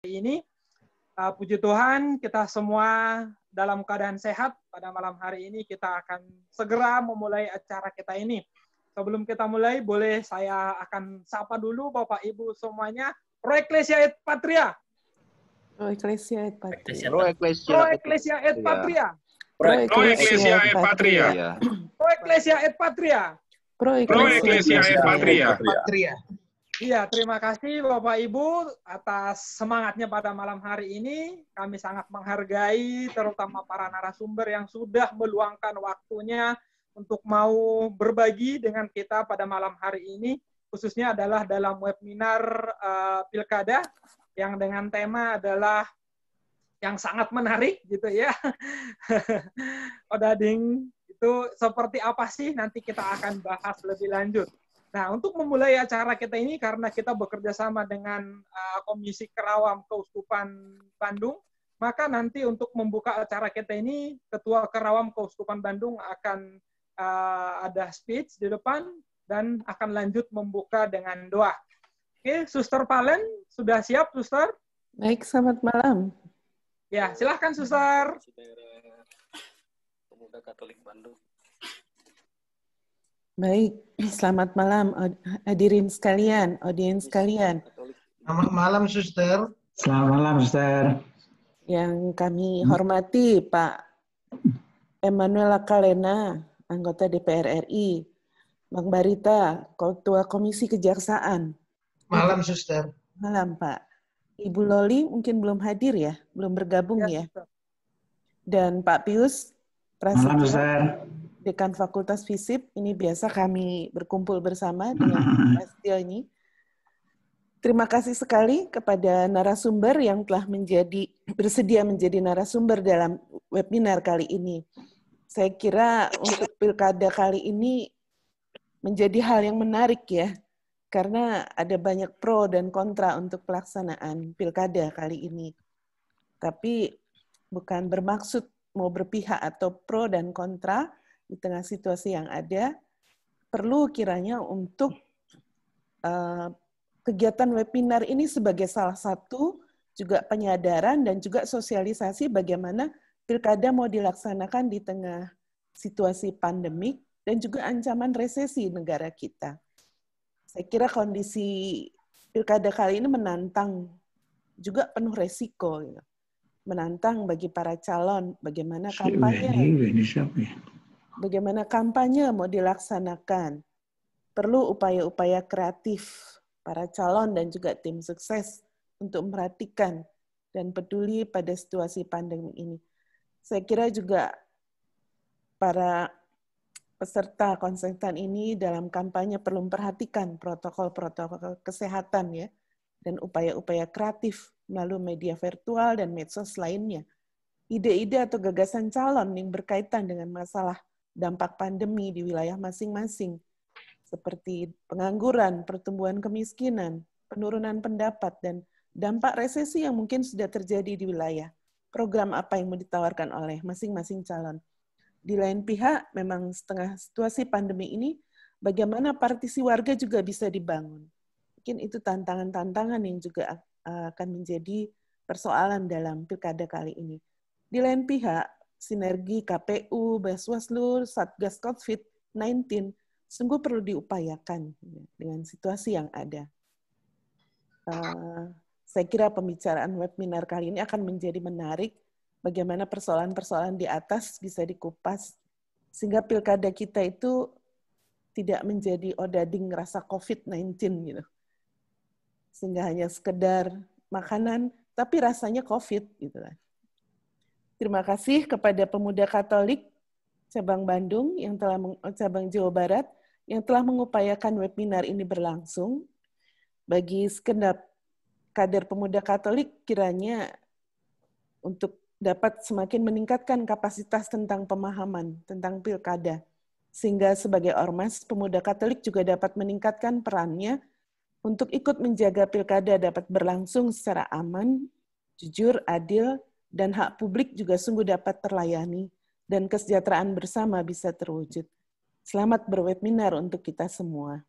hari ini. Puji Tuhan, kita semua dalam keadaan sehat. Pada malam hari ini kita akan segera memulai acara kita ini. Sebelum kita mulai, boleh saya akan sapa dulu Bapak Ibu semuanya. Pro Ecclesia et Patria. Pro Ecclesia et Patria. Pro Ecclesia et Patria. Pro Ecclesia et Patria. Pro Ecclesia et Patria. Pro Ecclesia et Patria. Iya, terima kasih Bapak Ibu atas semangatnya pada malam hari ini. Kami sangat menghargai terutama para narasumber yang sudah meluangkan waktunya untuk mau berbagi dengan kita pada malam hari ini, khususnya adalah dalam webinar Pilkada yang dengan tema adalah yang sangat menarik gitu ya. Odading itu seperti apa sih, nanti kita akan bahas lebih lanjut. Nah, untuk memulai acara kita ini, karena kita bekerja sama dengan Komisi Kerawam Keuskupan Bandung, maka nanti untuk membuka acara kita ini, Ketua Kerawam Keuskupan Bandung akan ada speech di depan, dan akan lanjut membuka dengan doa. Oke, Suster Palen, sudah siap, Suster? Baik, selamat malam. Ya, silahkan, Suster. Pemuda Katolik Bandung. Baik, selamat malam hadirin sekalian, audiens sekalian. Selamat malam, Suster. Selamat malam, Suster. Yang kami hormati Pak Emmanuel Lakalena, anggota DPR RI, Bang Barita, Ketua Komisi Kejaksaan. Malam, Suster. Malam, Pak. Ibu Loli mungkin belum hadir ya, belum bergabung ya. Dan Pak Pius Malam, Prasetyo, Suster. Dekan Fakultas FISIP, ini biasa kami berkumpul bersama dengan Prasetyo ini. Terima kasih sekali kepada narasumber yang telah bersedia menjadi narasumber dalam webinar kali ini. Saya kira untuk Pilkada kali ini menjadi hal yang menarik ya, karena ada banyak pro dan kontra untuk pelaksanaan Pilkada kali ini. Tapi bukan bermaksud mau berpihak atau pro dan kontra. Di tengah situasi yang ada, perlu kiranya untuk kegiatan webinar ini sebagai salah satu juga penyadaran dan juga sosialisasi bagaimana Pilkada mau dilaksanakan di tengah situasi pandemik dan juga ancaman resesi negara kita. Saya kira kondisi Pilkada kali ini menantang, juga penuh resiko. Menantang bagi para calon, bagaimana kampanye mau dilaksanakan. Perlu upaya-upaya kreatif para calon dan juga tim sukses untuk memperhatikan dan peduli pada situasi pandemi ini. Saya kira juga para peserta konsultan ini dalam kampanye perlu memperhatikan protokol-protokol kesehatan ya, dan upaya-upaya kreatif melalui media virtual dan medsos lainnya. Ide-ide atau gagasan calon yang berkaitan dengan masalah dampak pandemi di wilayah masing-masing, seperti pengangguran, pertumbuhan kemiskinan, penurunan pendapat, dan dampak resesi yang mungkin sudah terjadi di wilayah. Program apa yang mau ditawarkan oleh masing-masing calon. Di lain pihak, memang setengah situasi pandemi ini, bagaimana partisi warga juga bisa dibangun. Mungkin itu tantangan-tantangan yang juga akan menjadi persoalan dalam Pilkada kali ini. Di lain pihak, sinergi KPU, Baswaslu, Satgas COVID-19 sungguh perlu diupayakan dengan situasi yang ada. Saya kira pembicaraan webinar kali ini akan menjadi menarik, bagaimana persoalan-persoalan di atas bisa dikupas, sehingga Pilkada kita itu tidak menjadi odading rasa COVID-19 gitu. Sehingga hanya sekedar makanan, tapi rasanya COVID gitu lah. Terima kasih kepada Pemuda Katolik cabang Bandung yang telah cabang Jawa Barat yang telah mengupayakan webinar ini berlangsung. Bagi segenap kader Pemuda Katolik kiranya untuk dapat semakin meningkatkan kapasitas tentang pemahaman tentang Pilkada, sehingga sebagai ormas Pemuda Katolik juga dapat meningkatkan perannya untuk ikut menjaga Pilkada dapat berlangsung secara aman, jujur, adil, dan hak publik juga sungguh dapat terlayani, dan kesejahteraan bersama bisa terwujud. Selamat berwebinar untuk kita semua.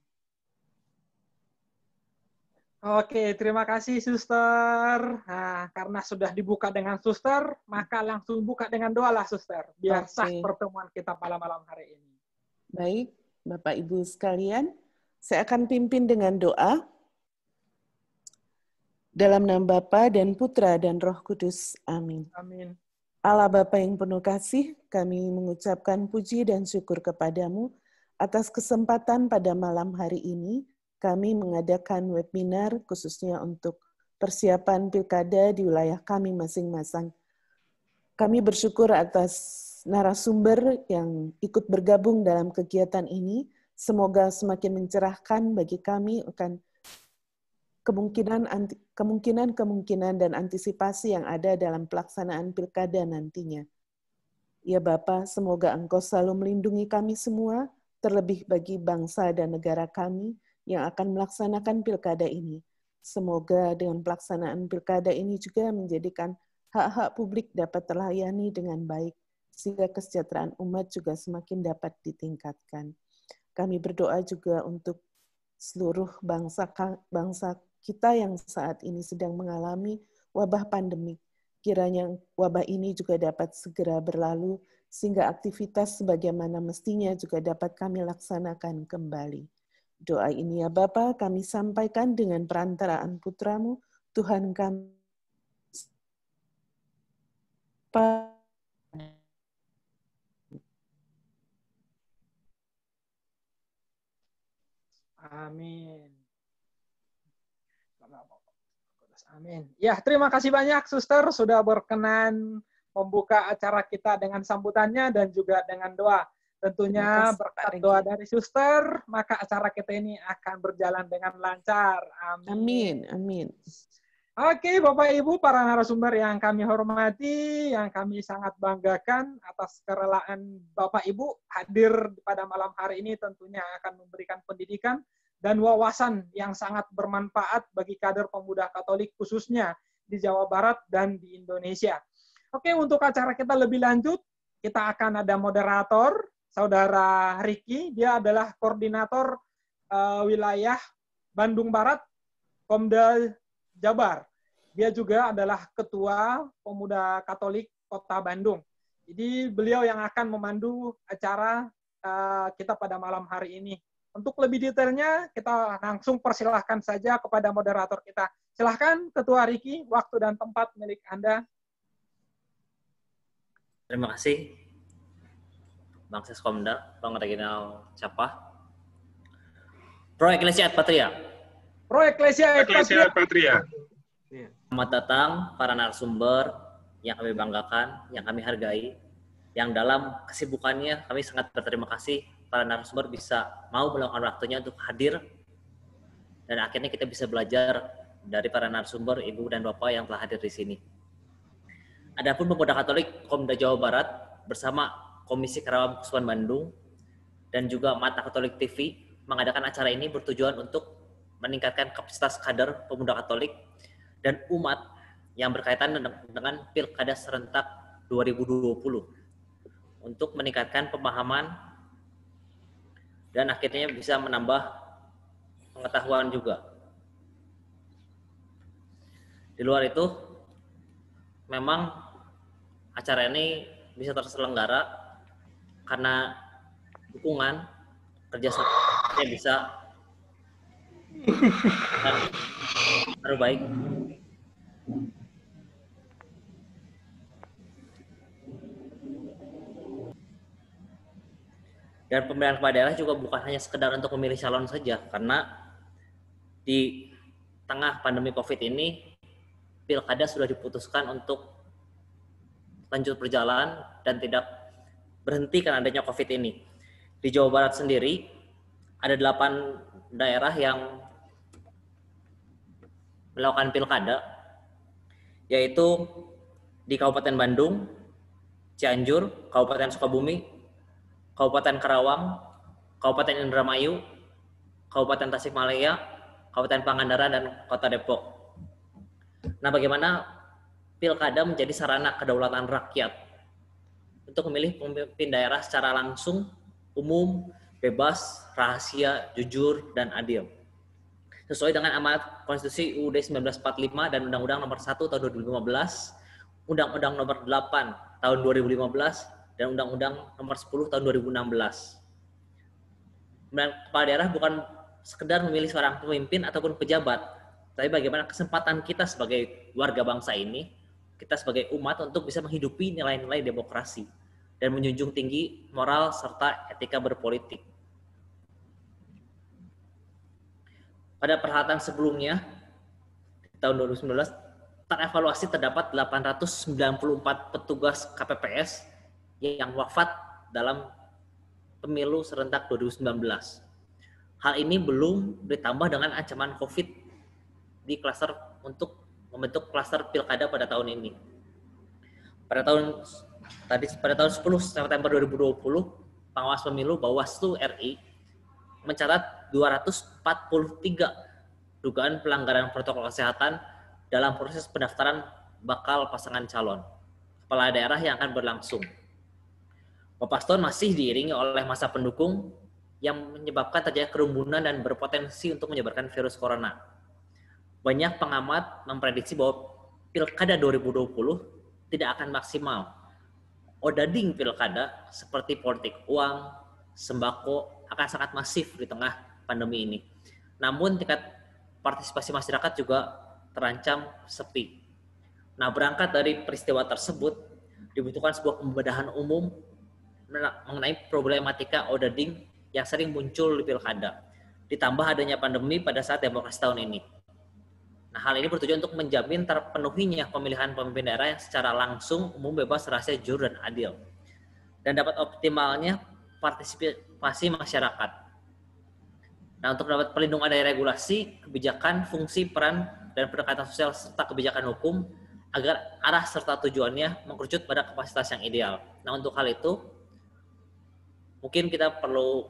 Oke, terima kasih Suster. Nah, karena sudah dibuka dengan Suster, maka langsung buka dengan doa lah Suster, biar sah Oke. pertemuan kita pada malam hari ini. Baik, Bapak Ibu sekalian, saya akan pimpin dengan doa dalam nama Bapa dan Putra dan Roh Kudus. Amin. Amin. Allah Bapa yang penuh kasih, kami mengucapkan puji dan syukur kepadamu atas kesempatan pada malam hari ini kami mengadakan webinar khususnya untuk persiapan pilkada di wilayah kami masing-masing. Kami bersyukur atas narasumber yang ikut bergabung dalam kegiatan ini. Semoga semakin mencerahkan bagi kami akan kemungkinan dan antisipasi yang ada dalam pelaksanaan pilkada nantinya. Ya Bapa, semoga Engkau selalu melindungi kami semua, terlebih bagi bangsa dan negara kami yang akan melaksanakan pilkada ini. Semoga dengan pelaksanaan pilkada ini juga menjadikan hak-hak publik dapat terlayani dengan baik, sehingga kesejahteraan umat juga semakin dapat ditingkatkan. Kami berdoa juga untuk seluruh bangsa kita yang saat ini sedang mengalami wabah pandemik. Kiranya wabah ini juga dapat segera berlalu, sehingga aktivitas sebagaimana mestinya juga dapat kami laksanakan kembali. Doa ini ya Bapa, kami sampaikan dengan perantaraan Putramu, Tuhan kami. Amin. Amin. Ya, terima kasih banyak Suster sudah berkenan membuka acara kita dengan sambutannya dan juga dengan doa. Tentunya berkat doa dari Suster, maka acara kita ini akan berjalan dengan lancar. Amin. Amin. Oke, Bapak Ibu, para narasumber yang kami hormati, yang kami sangat banggakan atas kerelaan Bapak Ibu hadir pada malam hari ini tentunya akan memberikan pendidikan dan wawasan yang sangat bermanfaat bagi kader pemuda Katolik khususnya di Jawa Barat dan di Indonesia. Oke, untuk acara kita lebih lanjut, kita akan ada moderator, Saudara Riki. Dia adalah koordinator wilayah Bandung Barat, Komda Jabar. Dia juga adalah Ketua Pemuda Katolik Kota Bandung. Jadi beliau yang akan memandu acara kita pada malam hari ini. Untuk lebih detailnya, kita langsung persilahkan saja kepada moderator kita. Silahkan, Ketua Riki, waktu dan tempat milik Anda. Terima kasih, Bang Seskomda, Bang Reginal Capa. Pro Ecclesia et Patria. Pro Ecclesia et Patria. Selamat datang para narasumber yang kami banggakan, yang kami hargai, yang dalam kesibukannya kami sangat berterima kasih para narasumber bisa mau meluangkan waktunya untuk hadir dan akhirnya kita bisa belajar dari para narasumber, Ibu dan Bapak yang telah hadir di sini. Adapun Pemuda Katolik Komda Jawa Barat bersama Komisi Kerawam Kesuan Bandung dan juga Mata Katolik TV mengadakan acara ini bertujuan untuk meningkatkan kapasitas kader pemuda Katolik dan umat yang berkaitan dengan Pilkada Serentak 2020 untuk meningkatkan pemahaman dan akhirnya bisa menambah pengetahuan juga. Di luar itu, memang acara ini bisa terselenggara karena dukungan kerjasama bisa dan terbaik. Dan pemilihan kepala daerah juga bukan hanya sekedar untuk memilih calon saja, karena di tengah pandemi COVID ini, pilkada sudah diputuskan untuk lanjut berjalan dan tidak berhenti karena adanya COVID ini. Di Jawa Barat sendiri, ada 8 daerah yang melakukan pilkada, yaitu di Kabupaten Bandung, Cianjur, Kabupaten Sukabumi, Kabupaten Karawang, Kabupaten Indramayu, Kabupaten Tasikmalaya, Kabupaten Pangandaran, dan Kota Depok. Nah, bagaimana pilkada menjadi sarana kedaulatan rakyat untuk memilih pemimpin daerah secara langsung, umum, bebas, rahasia, jujur, dan adil. sesuai dengan amanat Konstitusi UUD 1945 dan Undang-Undang Nomor 1 Tahun 2015, Undang-Undang Nomor 8 Tahun 2015, dan Undang-Undang Nomor 10 Tahun 2016. Pemilihan kepala daerah bukan sekedar memilih seorang pemimpin ataupun pejabat, tapi bagaimana kesempatan kita sebagai warga bangsa ini, kita sebagai umat untuk bisa menghidupi nilai-nilai demokrasi dan menjunjung tinggi moral serta etika berpolitik. Pada perhelatan sebelumnya, di tahun 2019, terevaluasi terdapat 894 petugas KPPS yang wafat dalam pemilu serentak 2019. Hal ini belum ditambah dengan ancaman COVID di klaster untuk membentuk klaster pilkada pada tahun ini. Pada tahun 10 September 2020, Pengawas Pemilu Bawaslu RI mencatat 243 dugaan pelanggaran protokol kesehatan dalam proses pendaftaran bakal pasangan calon kepala daerah yang akan berlangsung. Paslon masih diiringi oleh massa pendukung yang menyebabkan terjadi kerumunan dan berpotensi untuk menyebarkan virus corona. Banyak pengamat memprediksi bahwa Pilkada 2020 tidak akan maksimal. Odading pilkada seperti politik uang, sembako akan sangat masif di tengah pandemi ini. Namun tingkat partisipasi masyarakat juga terancam sepi. Nah, berangkat dari peristiwa tersebut, dibutuhkan sebuah pembedahan umum mengenai problematika odading yang sering muncul di pilkada. Ditambah adanya pandemi pada saat demokrasi tahun ini. Nah, hal ini bertujuan untuk menjamin terpenuhinya pemilihan pemimpin daerah yang secara langsung, umum, bebas, rahasia, jujur, dan adil. Dan dapat optimalnya partisipasi masyarakat. Nah, untuk dapat perlindungan dari regulasi, kebijakan, fungsi, peran, dan pendekatan sosial serta kebijakan hukum agar arah serta tujuannya mengkerucut pada kapasitas yang ideal. Nah, untuk hal itu, mungkin kita perlu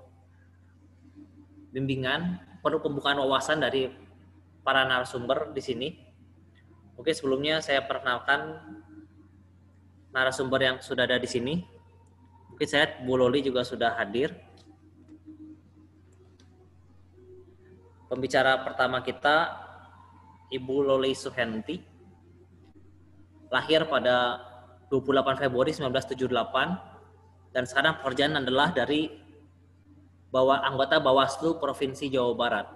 bimbingan, perlu pembukaan wawasan dari para narasumber di sini. Mungkin sebelumnya saya perkenalkan narasumber yang sudah ada di sini. Mungkin saya Bu Loli juga sudah hadir. Pembicara pertama kita Ibu Loli Suhenti. Lahir pada 28 Februari 1978 dan sekarang pekerjaan adalah dari anggota Bawaslu Provinsi Jawa Barat.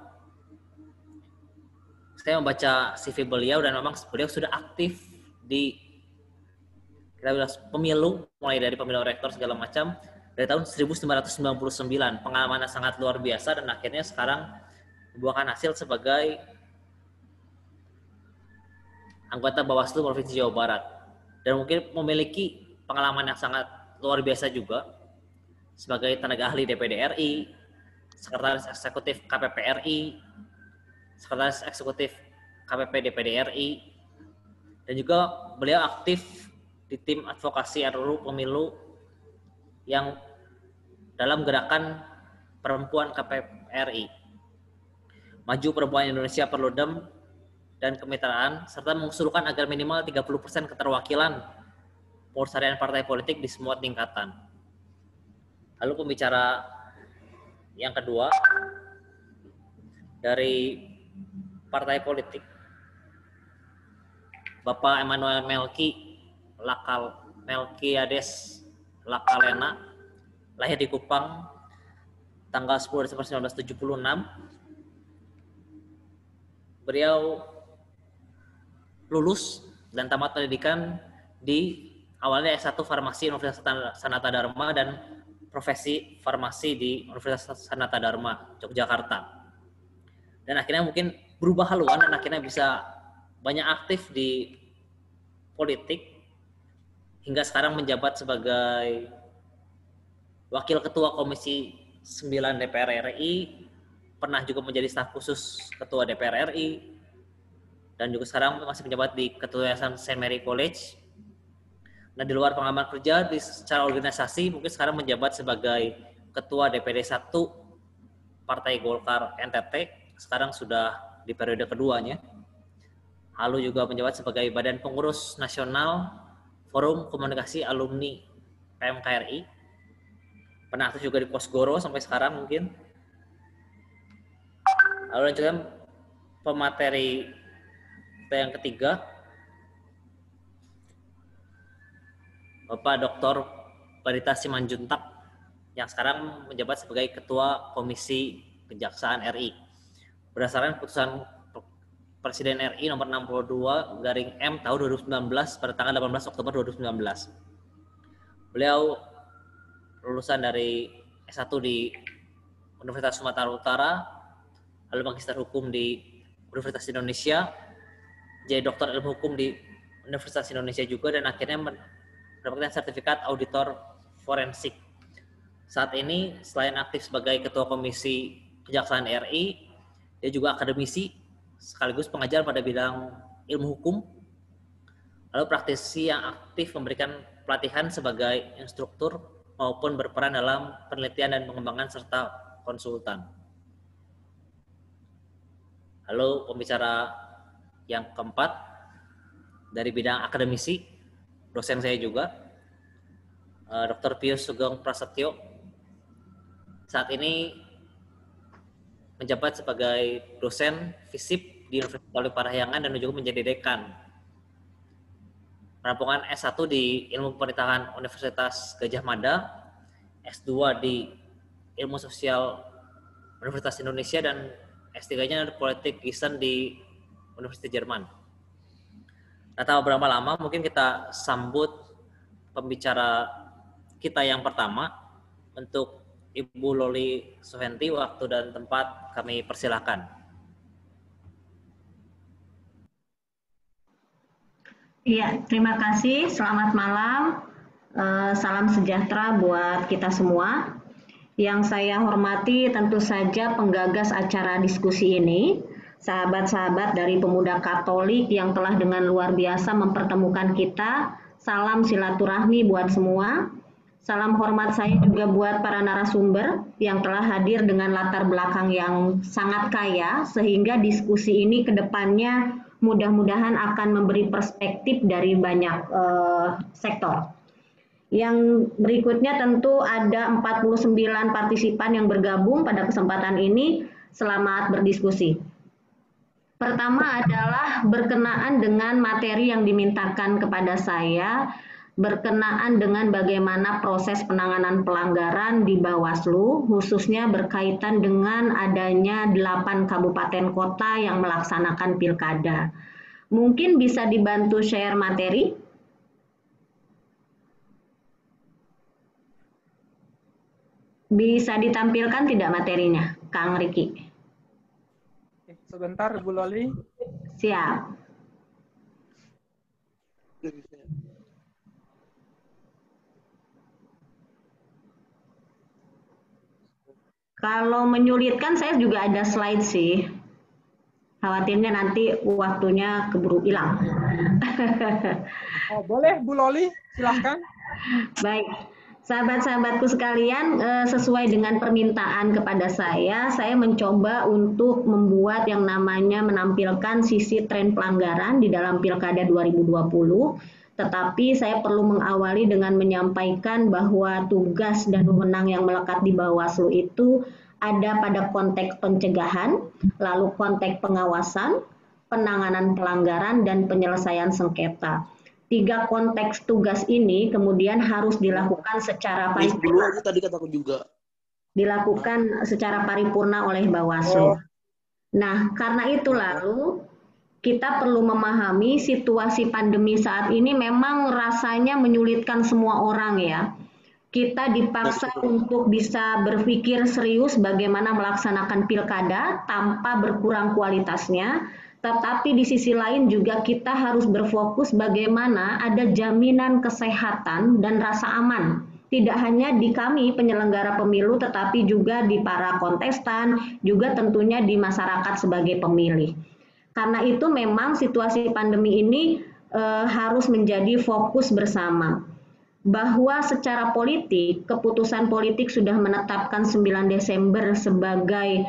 Saya membaca CV beliau dan memang beliau sudah aktif di pemilu, mulai dari pemilu rektor segala macam dari tahun 1999. Pengalamannya sangat luar biasa dan akhirnya sekarang membuahkan hasil sebagai anggota Bawaslu Provinsi Jawa Barat dan mungkin memiliki pengalaman yang sangat luar biasa juga sebagai tenaga ahli DPD RI, Sekretaris Eksekutif KPP RI, Sekretaris Eksekutif KPP DPD RI, dan juga beliau aktif di tim advokasi RUU Pemilu yang dalam gerakan perempuan KPP RI, Maju Perempuan Indonesia Perludem dan Kemitraan, serta mengusulkan agar minimal 30% keterwakilan pengurus harian partai politik di semua tingkatan. Lalu pembicara yang kedua dari partai politik, Bapak Emmanuel Melkiades Lakalena, lahir di Kupang tanggal 10 Desember 1976. Beliau lulus dan tamat pendidikan di awalnya S1 Farmasi Universitas Sanata Dharma dan profesi farmasi di Universitas Sanata Dharma, Yogyakarta. Dan akhirnya mungkin berubah haluan dan akhirnya bisa banyak aktif di politik hingga sekarang menjabat sebagai Wakil Ketua Komisi 9 DPR RI, pernah juga menjadi staf khusus Ketua DPR RI, dan juga sekarang masih menjabat di Ketua Yayasan St. Mary College. Nah, di luar pengalaman kerja secara organisasi, mungkin sekarang menjabat sebagai Ketua DPD 1 Partai Golkar NTT, sekarang sudah di periode keduanya. Lalu juga menjabat sebagai Badan Pengurus Nasional Forum Komunikasi Alumni PMKRI. Pernah aktif juga di Posgoro sampai sekarang mungkin. Lalu lanjutkan pemateri kita yang ketiga, Bapak Dr. Barita Simanjuntak yang sekarang menjabat sebagai Ketua Komisi Kejaksaan RI. Berdasarkan keputusan Presiden RI nomor 62/M tahun 2019 pada tanggal 18 Oktober 2019. Beliau lulusan dari S1 di Universitas Sumatera Utara, lalu Magister Hukum di Universitas Indonesia, jadi Doktor Ilmu Hukum di Universitas Indonesia juga, dan akhirnya mendapatkan sertifikat auditor forensik. Saat ini selain aktif sebagai Ketua Komisi Kejaksaan RI, dia juga akademisi sekaligus pengajar pada bidang ilmu hukum, lalu praktisi yang aktif memberikan pelatihan sebagai instruktur maupun berperan dalam penelitian dan pengembangan serta konsultan. Lalu pembicara yang keempat dari bidang akademisi, dosen saya juga, Dr. Pius Sugeng Prasetyo, saat ini menjabat sebagai dosen FISIP di Universitas Parahyangan dan juga menjadi dekan. Perampungan S1 di Ilmu Pemerintahan Universitas Gadjah Mada, S2 di Ilmu Sosial Universitas Indonesia, dan S3-nya Politik Gießen di Universitas Jerman. Nah, tak berapa lama, mungkin kita sambut pembicara kita yang pertama. Untuk Ibu Loli Suhenti, waktu dan tempat kami persilahkan. Iya, terima kasih. Selamat malam. Salam sejahtera buat kita semua. Yang saya hormati tentu saja penggagas acara diskusi ini, sahabat-sahabat dari Pemuda Katolik yang telah dengan luar biasa mempertemukan kita. Salam silaturahmi buat semua. Salam hormat saya juga buat para narasumber yang telah hadir dengan latar belakang yang sangat kaya, sehingga diskusi ini ke depannya mudah-mudahan akan memberi perspektif dari banyak sektor. Yang berikutnya tentu ada 49 partisipan yang bergabung pada kesempatan ini. Selamat berdiskusi. Pertama adalah berkenaan dengan materi yang dimintakan kepada saya, berkenaan dengan bagaimana proses penanganan pelanggaran di Bawaslu, khususnya berkaitan dengan adanya 8 kabupaten kota yang melaksanakan pilkada. Mungkin bisa dibantu share materi? Bisa ditampilkan tidak materinya, Kang Riki? Sebentar, Bu Loli. Siap. Kalau menyulitkan, saya juga ada slide sih. Khawatirnya nanti waktunya keburu hilang. Oh, boleh, Bu Loli, silahkan. Baik, sahabat-sahabatku sekalian, sesuai dengan permintaan kepada saya mencoba untuk membuat yang namanya menampilkan sisi tren pelanggaran di dalam Pilkada 2020. Tetapi saya perlu mengawali dengan menyampaikan bahwa tugas dan wewenang yang melekat di Bawaslu itu ada pada konteks pencegahan, lalu konteks pengawasan, penanganan pelanggaran, dan penyelesaian sengketa. 3 konteks tugas ini kemudian harus dilakukan secara paripurna. Tadi kataku juga. Dilakukan secara paripurna oleh Bawaslu. Nah, karena itu lalu kita perlu memahami situasi pandemi saat ini memang rasanya menyulitkan semua orang ya. Kita dipaksa untuk bisa berpikir serius bagaimana melaksanakan pilkada tanpa berkurang kualitasnya. Tetapi di sisi lain juga kita harus berfokus bagaimana ada jaminan kesehatan dan rasa aman. Tidak hanya di kami penyelenggara pemilu, tetapi juga di para kontestan, juga tentunya di masyarakat sebagai pemilih. Karena itu memang situasi pandemi ini harus menjadi fokus bersama. Bahwa secara politik, keputusan politik sudah menetapkan 9 Desember sebagai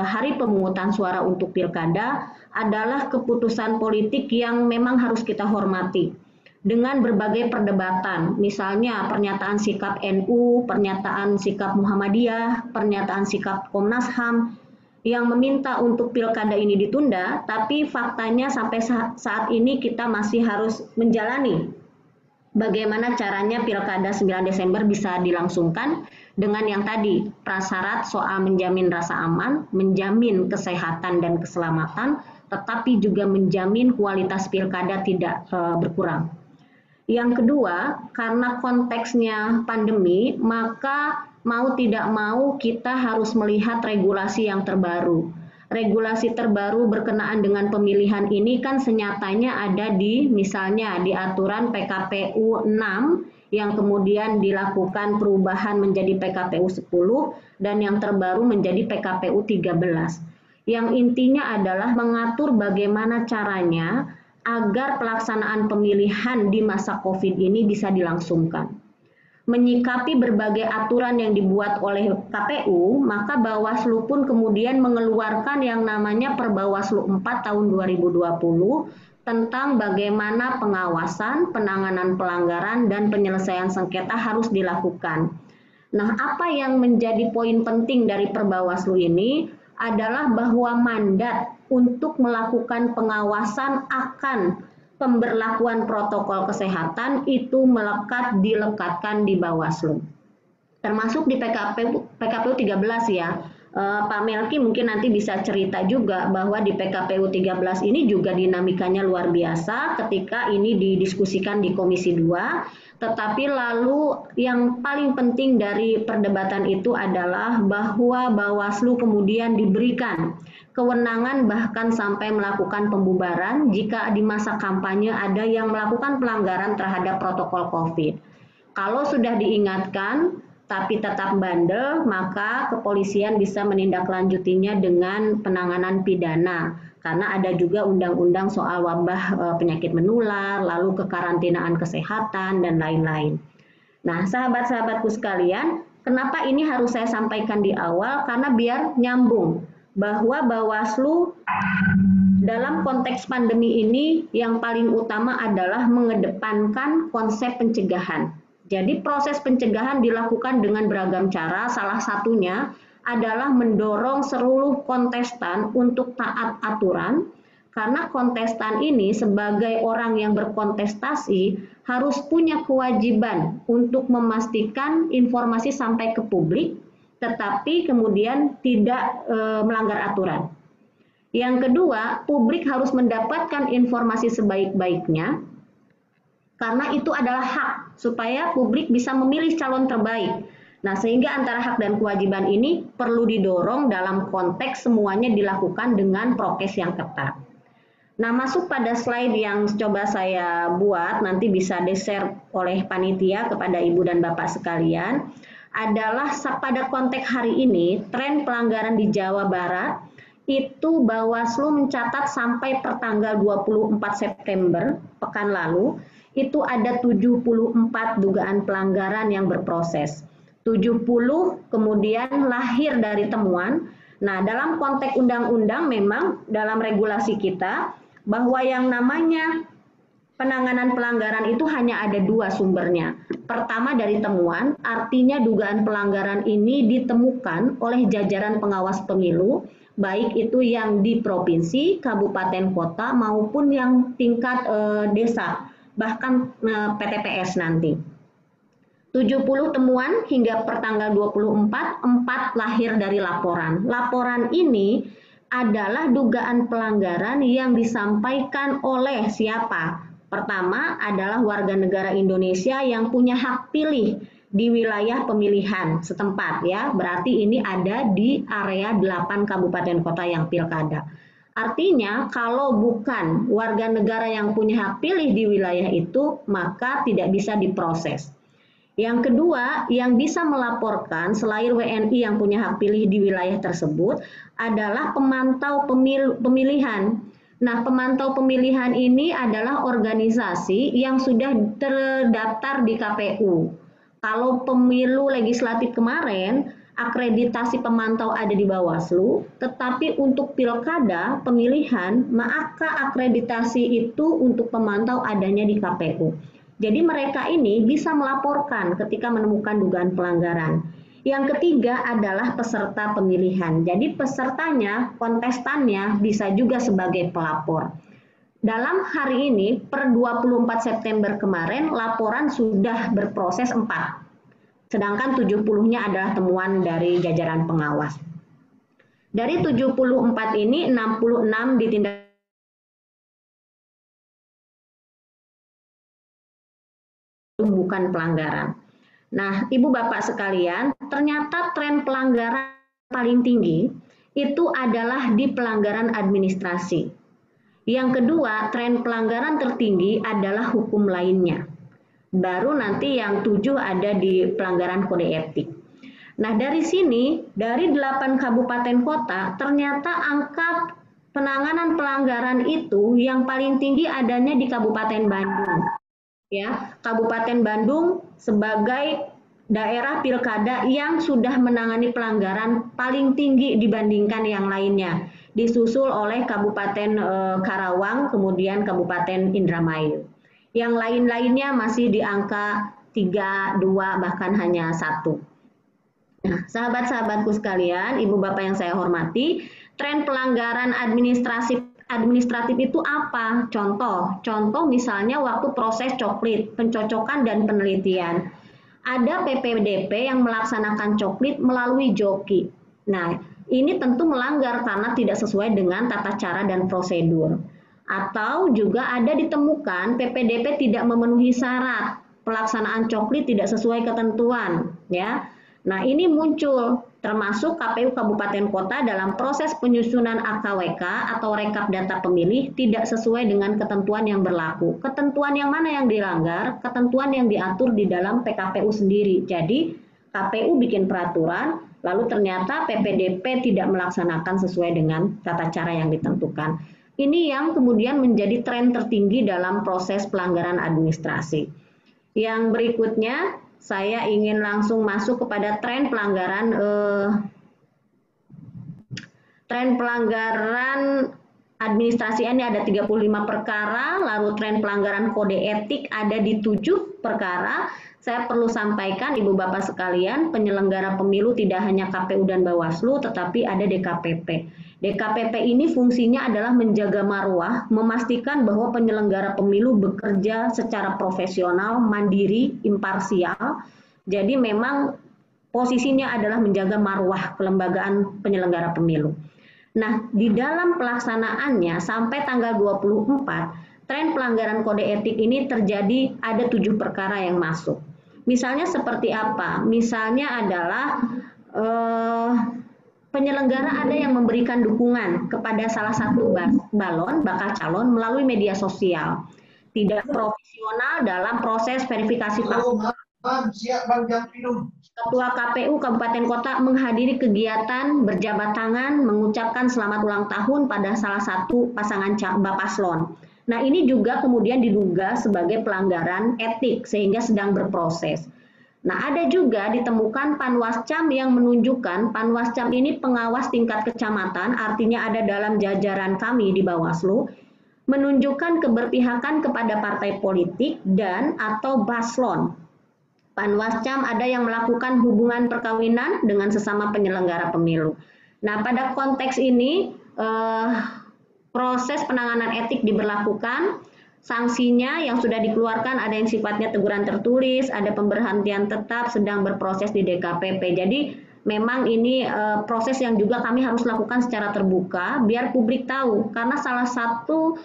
hari pemungutan suara untuk pilkada adalah keputusan politik yang memang harus kita hormati. Dengan berbagai perdebatan, misalnya pernyataan sikap NU, pernyataan sikap Muhammadiyah, pernyataan sikap Komnas HAM, yang meminta untuk pilkada ini ditunda, tapi faktanya sampai saat ini kita masih harus menjalani bagaimana caranya pilkada 9 Desember bisa dilangsungkan dengan yang tadi, prasyarat soal menjamin rasa aman, menjamin kesehatan dan keselamatan, tetapi juga menjamin kualitas pilkada tidak berkurang. Yang kedua, karena konteksnya pandemi, maka mau tidak mau kita harus melihat regulasi yang terbaru. Regulasi terbaru berkenaan dengan pemilihan ini kan senyatanya ada di misalnya di aturan PKPU 6 yang kemudian dilakukan perubahan menjadi PKPU 10 dan yang terbaru menjadi PKPU 13. Yang intinya adalah mengatur bagaimana caranya agar pelaksanaan pemilihan di masa COVID ini bisa dilangsungkan. Menyikapi berbagai aturan yang dibuat oleh KPU, maka Bawaslu pun kemudian mengeluarkan yang namanya Perbawaslu 4 tahun 2020 tentang bagaimana pengawasan, penanganan pelanggaran, dan penyelesaian sengketa harus dilakukan. Nah, apa yang menjadi poin penting dari Perbawaslu ini adalah bahwa mandat untuk melakukan pengawasan akan pemberlakuan protokol kesehatan itu dilekatkan di Bawaslu. Termasuk di PKPU 13 ya. Pak Melki mungkin nanti bisa cerita juga bahwa di PKPU 13 ini juga dinamikanya luar biasa ketika ini didiskusikan di Komisi 2. Tetapi lalu yang paling penting dari perdebatan itu adalah bahwa Bawaslu kemudian diberikan kewenangan bahkan sampai melakukan pembubaran jika di masa kampanye ada yang melakukan pelanggaran terhadap protokol COVID. Kalau sudah diingatkan tapi tetap bandel, maka kepolisian bisa menindaklanjutinya dengan penanganan pidana. Karena ada juga undang-undang soal wabah penyakit menular, lalu kekarantinaan kesehatan, dan lain-lain. Nah, sahabat-sahabatku sekalian, kenapa ini harus saya sampaikan di awal? Karena biar nyambung bahwa Bawaslu dalam konteks pandemi ini yang paling utama adalah mengedepankan konsep pencegahan. Jadi proses pencegahan dilakukan dengan beragam cara, salah satunya adalah mendorong seluruh kontestan untuk taat aturan, karena kontestan ini sebagai orang yang berkontestasi harus punya kewajiban untuk memastikan informasi sampai ke publik, tetapi kemudian tidak melanggar aturan. Yang kedua, publik harus mendapatkan informasi sebaik-baiknya, karena itu adalah hak supaya publik bisa memilih calon terbaik. Nah, sehingga antara hak dan kewajiban ini perlu didorong dalam konteks semuanya dilakukan dengan prokes yang ketat. Nah, masuk pada slide yang coba saya buat, nanti bisa di-share oleh panitia kepada Ibu dan Bapak sekalian, adalah pada konteks hari ini, tren pelanggaran di Jawa Barat, itu Bawaslu mencatat sampai pertanggal 24 September, pekan lalu, itu ada 74 dugaan pelanggaran yang berproses. 70 kemudian lahir dari temuan. Nah, dalam konteks undang-undang memang dalam regulasi kita bahwa yang namanya penanganan pelanggaran itu hanya ada dua sumbernya. Pertama dari temuan, artinya dugaan pelanggaran ini ditemukan oleh jajaran pengawas pemilu, baik itu yang di provinsi, kabupaten, kota maupun yang tingkat desa, bahkan PTPS nanti. 70 temuan hingga pertanggal 24, 4 lahir dari laporan. Laporan ini adalah dugaan pelanggaran yang disampaikan oleh siapa? Pertama adalah warga negara Indonesia yang punya hak pilih di wilayah pemilihan setempat ya. Berarti ini ada di area 8 kabupaten kota yang pilkada. Artinya kalau bukan warga negara yang punya hak pilih di wilayah itu, maka tidak bisa diproses. Yang kedua, yang bisa melaporkan selain WNI yang punya hak pilih di wilayah tersebut adalah pemantau pemilihan. Nah, pemantau pemilihan ini adalah organisasi yang sudah terdaftar di KPU. Kalau pemilu legislatif kemarin, akreditasi pemantau ada di Bawaslu, tetapi untuk pilkada pemilihan, maka akreditasi itu untuk pemantau adanya di KPU. Jadi mereka ini bisa melaporkan ketika menemukan dugaan pelanggaran. Yang ketiga adalah peserta pemilihan. Jadi pesertanya, kontestannya bisa juga sebagai pelapor. Dalam hari ini, per 24 September kemarin, laporan sudah berproses 4. Sedangkan 70-nya adalah temuan dari jajaran pengawas. Dari 74 ini, 66 ditindak bukan pelanggaran. Nah, Ibu Bapak sekalian, ternyata tren pelanggaran paling tinggi itu adalah di pelanggaran administrasi. Yang kedua, tren pelanggaran tertinggi adalah hukum lainnya. Baru nanti yang 7 ada di pelanggaran kode etik. Nah, dari sini, dari 8 kabupaten kota, ternyata angka penanganan pelanggaran itu yang paling tinggi adanya di Kabupaten Bandung. Ya, Kabupaten Bandung sebagai daerah pilkada yang sudah menangani pelanggaran paling tinggi dibandingkan yang lainnya, disusul oleh Kabupaten Karawang, kemudian Kabupaten Indramayu. Yang lain-lainnya masih di angka 3, 2, bahkan hanya 1. Nah, sahabat-sahabatku sekalian, Ibu Bapak yang saya hormati, tren pelanggaran administratif itu apa? Contoh misalnya waktu proses coklit, pencocokan dan penelitian. Ada PPDP yang melaksanakan coklit melalui joki. Nah, ini tentu melanggar karena tidak sesuai dengan tata cara dan prosedur. Atau juga ada ditemukan PPDP tidak memenuhi syarat, pelaksanaan coklit tidak sesuai ketentuan, ya. Nah, ini muncul termasuk KPU Kabupaten Kota dalam proses penyusunan AKWK atau rekap data pemilih tidak sesuai dengan ketentuan yang berlaku. Ketentuan yang mana yang dilanggar? Ketentuan yang diatur di dalam PKPU sendiri. Jadi KPU bikin peraturan, lalu ternyata PPDP tidak melaksanakan sesuai dengan tata cara yang ditentukan. Ini yang kemudian menjadi tren tertinggi dalam proses pelanggaran administrasi. Yang berikutnya, saya ingin langsung masuk kepada tren pelanggaran administrasi ini ada 35 perkara, lalu tren pelanggaran kode etik ada di 7 perkara. Saya perlu sampaikan Ibu Bapak sekalian, penyelenggara pemilu tidak hanya KPU dan Bawaslu, tetapi ada DKPP. DKPP ini fungsinya adalah menjaga marwah, memastikan bahwa penyelenggara pemilu bekerja secara profesional, mandiri, imparsial. Jadi memang posisinya adalah menjaga marwah kelembagaan penyelenggara pemilu. Nah, di dalam pelaksanaannya sampai tanggal 24, tren pelanggaran kode etik ini terjadi ada 7 perkara yang masuk. Misalnya seperti apa? Misalnya adalah penyelenggara ada yang memberikan dukungan kepada salah satu bakal calon melalui media sosial. Tidak profesional dalam proses verifikasi faktual. Ketua KPU Kabupaten Kota menghadiri kegiatan berjabat tangan mengucapkan selamat ulang tahun pada salah satu pasangan paslon. Nah, ini juga kemudian diduga sebagai pelanggaran etik sehingga sedang berproses. Nah, ada juga ditemukan Panwascam yang menunjukkan Panwascam ini pengawas tingkat kecamatan, artinya ada dalam jajaran kami di Bawaslu, menunjukkan keberpihakan kepada partai politik dan atau paslon. Panwascam ada yang melakukan hubungan perkawinan dengan sesama penyelenggara pemilu. Nah, pada konteks ini proses penanganan etik diberlakukan. Sanksinya yang sudah dikeluarkan ada yang sifatnya teguran tertulis, ada pemberhentian tetap, sedang berproses di DKPP. Jadi memang ini proses yang juga kami harus lakukan secara terbuka biar publik tahu. Karena salah satu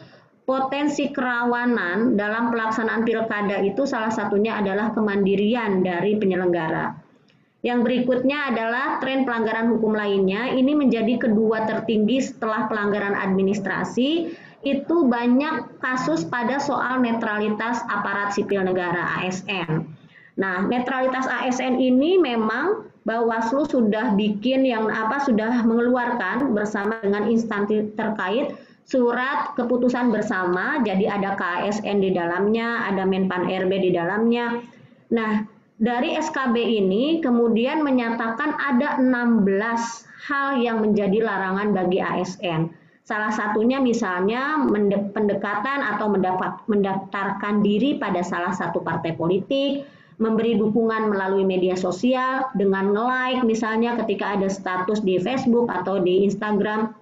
potensi kerawanan dalam pelaksanaan pilkada itu salah satunya adalah kemandirian dari penyelenggara. Yang berikutnya adalah tren pelanggaran hukum lainnya. Ini menjadi kedua tertinggi setelah pelanggaran administrasi. Itu banyak kasus pada soal netralitas aparat sipil negara ASN. Nah, netralitas ASN ini memang Bawaslu sudah bikin sudah mengeluarkan bersama dengan instansi terkait surat keputusan bersama. Jadi ada KASN di dalamnya, ada Menpan RB di dalamnya. Nah, dari SKB ini kemudian menyatakan ada 16 hal yang menjadi larangan bagi ASN. Salah satunya misalnya pendekatan atau mendaftarkan diri pada salah satu partai politik, memberi dukungan melalui media sosial dengan nge-like misalnya ketika ada status di Facebook atau di Instagram.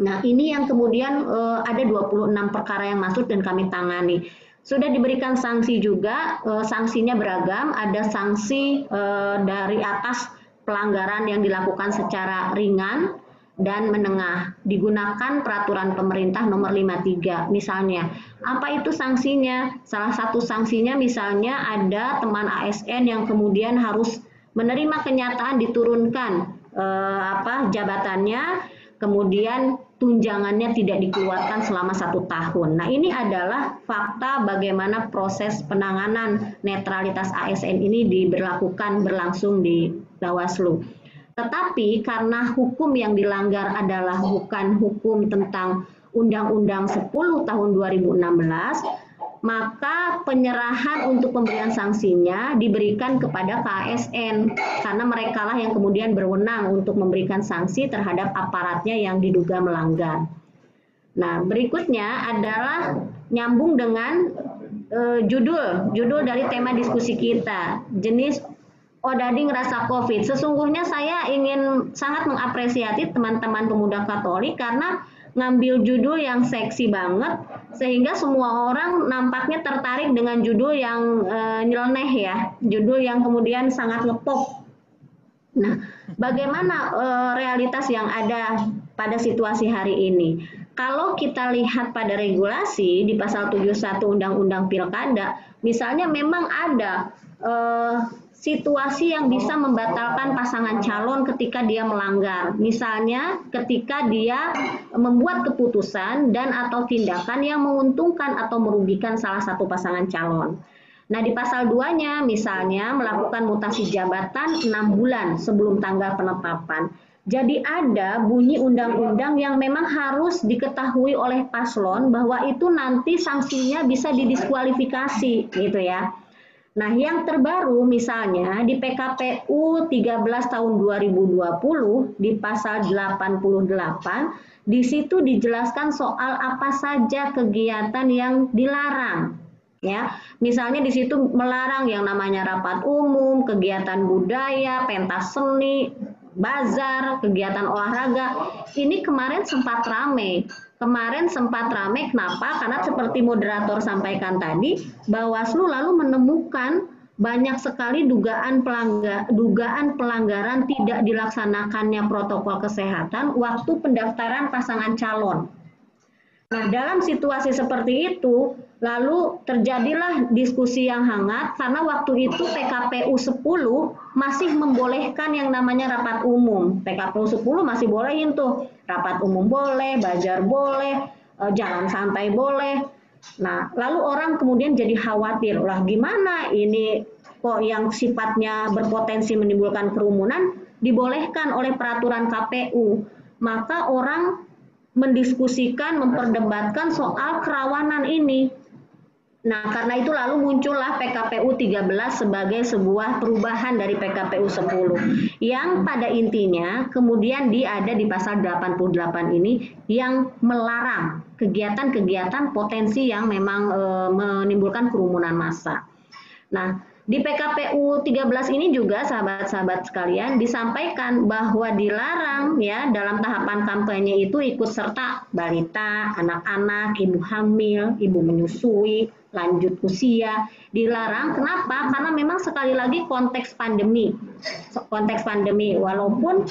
Nah, ini yang kemudian ada 26 perkara yang masuk dan kami tangani. Sudah diberikan sanksi juga, sanksinya beragam, ada sanksi dari atas pelanggaran yang dilakukan secara ringan dan menengah, digunakan peraturan pemerintah nomor 53 misalnya. Apa itu sanksinya? Salah satu sanksinya misalnya ada teman ASN yang kemudian harus menerima kenyataan diturunkan jabatannya, kemudian tunjangannya tidak dikeluarkan selama 1 tahun. Nah, ini adalah fakta bagaimana proses penanganan netralitas ASN ini berlangsung di Bawaslu. Tetapi karena hukum yang dilanggar adalah bukan hukum tentang Undang-Undang 10 tahun 2016, maka penyerahan untuk pemberian sanksinya diberikan kepada KASN karena merekalah yang kemudian berwenang untuk memberikan sanksi terhadap aparatnya yang diduga melanggar. Nah, berikutnya adalah nyambung dengan judul dari tema diskusi kita, jenis odading rasa COVID. Sesungguhnya saya ingin sangat mengapresiasi teman-teman pemuda Katolik karena ngambil judul yang seksi banget sehingga semua orang nampaknya tertarik dengan judul yang nyeleneh ya, judul yang kemudian sangat ngepop. Nah, bagaimana realitas yang ada pada situasi hari ini? Kalau kita lihat pada regulasi di pasal 71 Undang-Undang Pilkada, misalnya memang ada situasi yang bisa membatalkan pasangan calon ketika dia melanggar. Misalnya ketika dia membuat keputusan dan atau tindakan yang menguntungkan atau merugikan salah satu pasangan calon. Nah, di pasal 2-nya misalnya melakukan mutasi jabatan 6 bulan sebelum tanggal penetapan. Jadi ada bunyi undang-undang yang memang harus diketahui oleh paslon bahwa itu nanti sanksinya bisa didiskualifikasi gitu ya. Nah, yang terbaru misalnya di PKPU 13 tahun 2020 di pasal 88, di situ dijelaskan soal apa saja kegiatan yang dilarang. Ya, misalnya di situ melarang yang namanya rapat umum, kegiatan budaya, pentas seni, bazar, kegiatan olahraga. Ini kemarin sempat ramai. Kenapa? Karena seperti moderator sampaikan tadi, Bawaslu lalu menemukan banyak sekali dugaan pelanggaran tidak dilaksanakannya protokol kesehatan waktu pendaftaran pasangan calon. Nah, dalam situasi seperti itu, lalu terjadilah diskusi yang hangat karena waktu itu PKPU 10 masih membolehkan yang namanya rapat umum. PKPU 10 masih bolehin tuh, rapat umum boleh, bazar boleh, jalan santai boleh. Nah, lalu orang kemudian jadi khawatir, lah gimana ini kok yang sifatnya berpotensi menimbulkan kerumunan dibolehkan oleh peraturan KPU. Maka orang mendiskusikan, memperdebatkan soal kerawanan ini. Nah, karena itu lalu muncullah PKPU 13 sebagai sebuah perubahan dari PKPU 10 yang pada intinya kemudian ada di pasal 88 ini yang melarang kegiatan-kegiatan potensi yang memang menimbulkan kerumunan massa. Nah, di PKPU 13 ini juga sahabat-sahabat sekalian disampaikan bahwa dilarang ya dalam tahapan kampanye itu ikut serta balita, anak-anak, ibu hamil, ibu menyusui, lanjut usia, dilarang. Kenapa? Karena memang sekali lagi konteks pandemi. Walaupun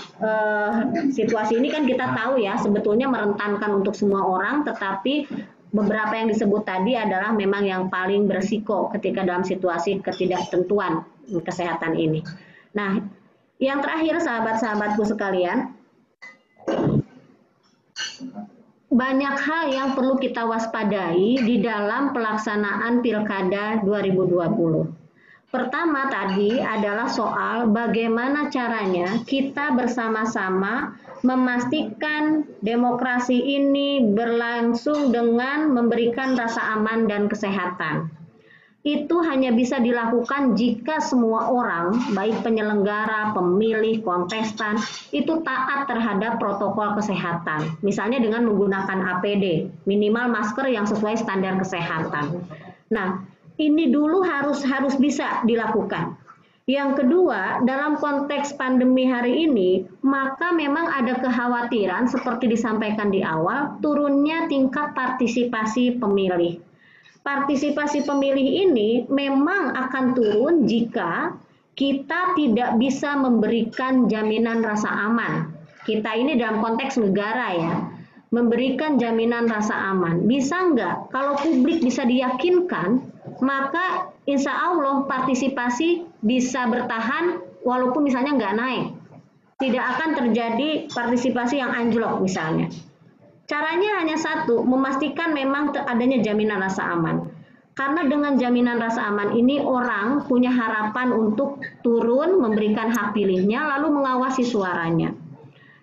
situasi ini kan kita tahu ya sebetulnya merentankan untuk semua orang, tetapi beberapa yang disebut tadi adalah memang yang paling berisiko ketika dalam situasi ketidaktentuan kesehatan ini. Nah, yang terakhir sahabat-sahabatku sekalian, banyak hal yang perlu kita waspadai di dalam pelaksanaan Pilkada 2020. Pertama tadi adalah soal bagaimana caranya kita bersama-sama memastikan demokrasi ini berlangsung dengan memberikan rasa aman dan kesehatan. Itu hanya bisa dilakukan jika semua orang, baik penyelenggara, pemilih, kontestan, itu taat terhadap protokol kesehatan. Misalnya dengan menggunakan APD, minimal masker yang sesuai standar kesehatan. Nah, ini dulu harus bisa dilakukan. Yang kedua, dalam konteks pandemi hari ini, maka memang ada kekhawatiran seperti disampaikan di awal, turunnya tingkat partisipasi pemilih. Partisipasi pemilih ini memang akan turun jika kita tidak bisa memberikan jaminan rasa aman. Kita ini dalam konteks negara ya, memberikan jaminan rasa aman. Bisa nggak? Kalau publik bisa diyakinkan, maka insya Allah partisipasi bisa bertahan walaupun misalnya nggak naik. Tidak akan terjadi partisipasi yang anjlok misalnya. Caranya hanya satu, memastikan memang adanya jaminan rasa aman. Karena dengan jaminan rasa aman ini orang punya harapan untuk turun, memberikan hak pilihnya, lalu mengawasi suaranya.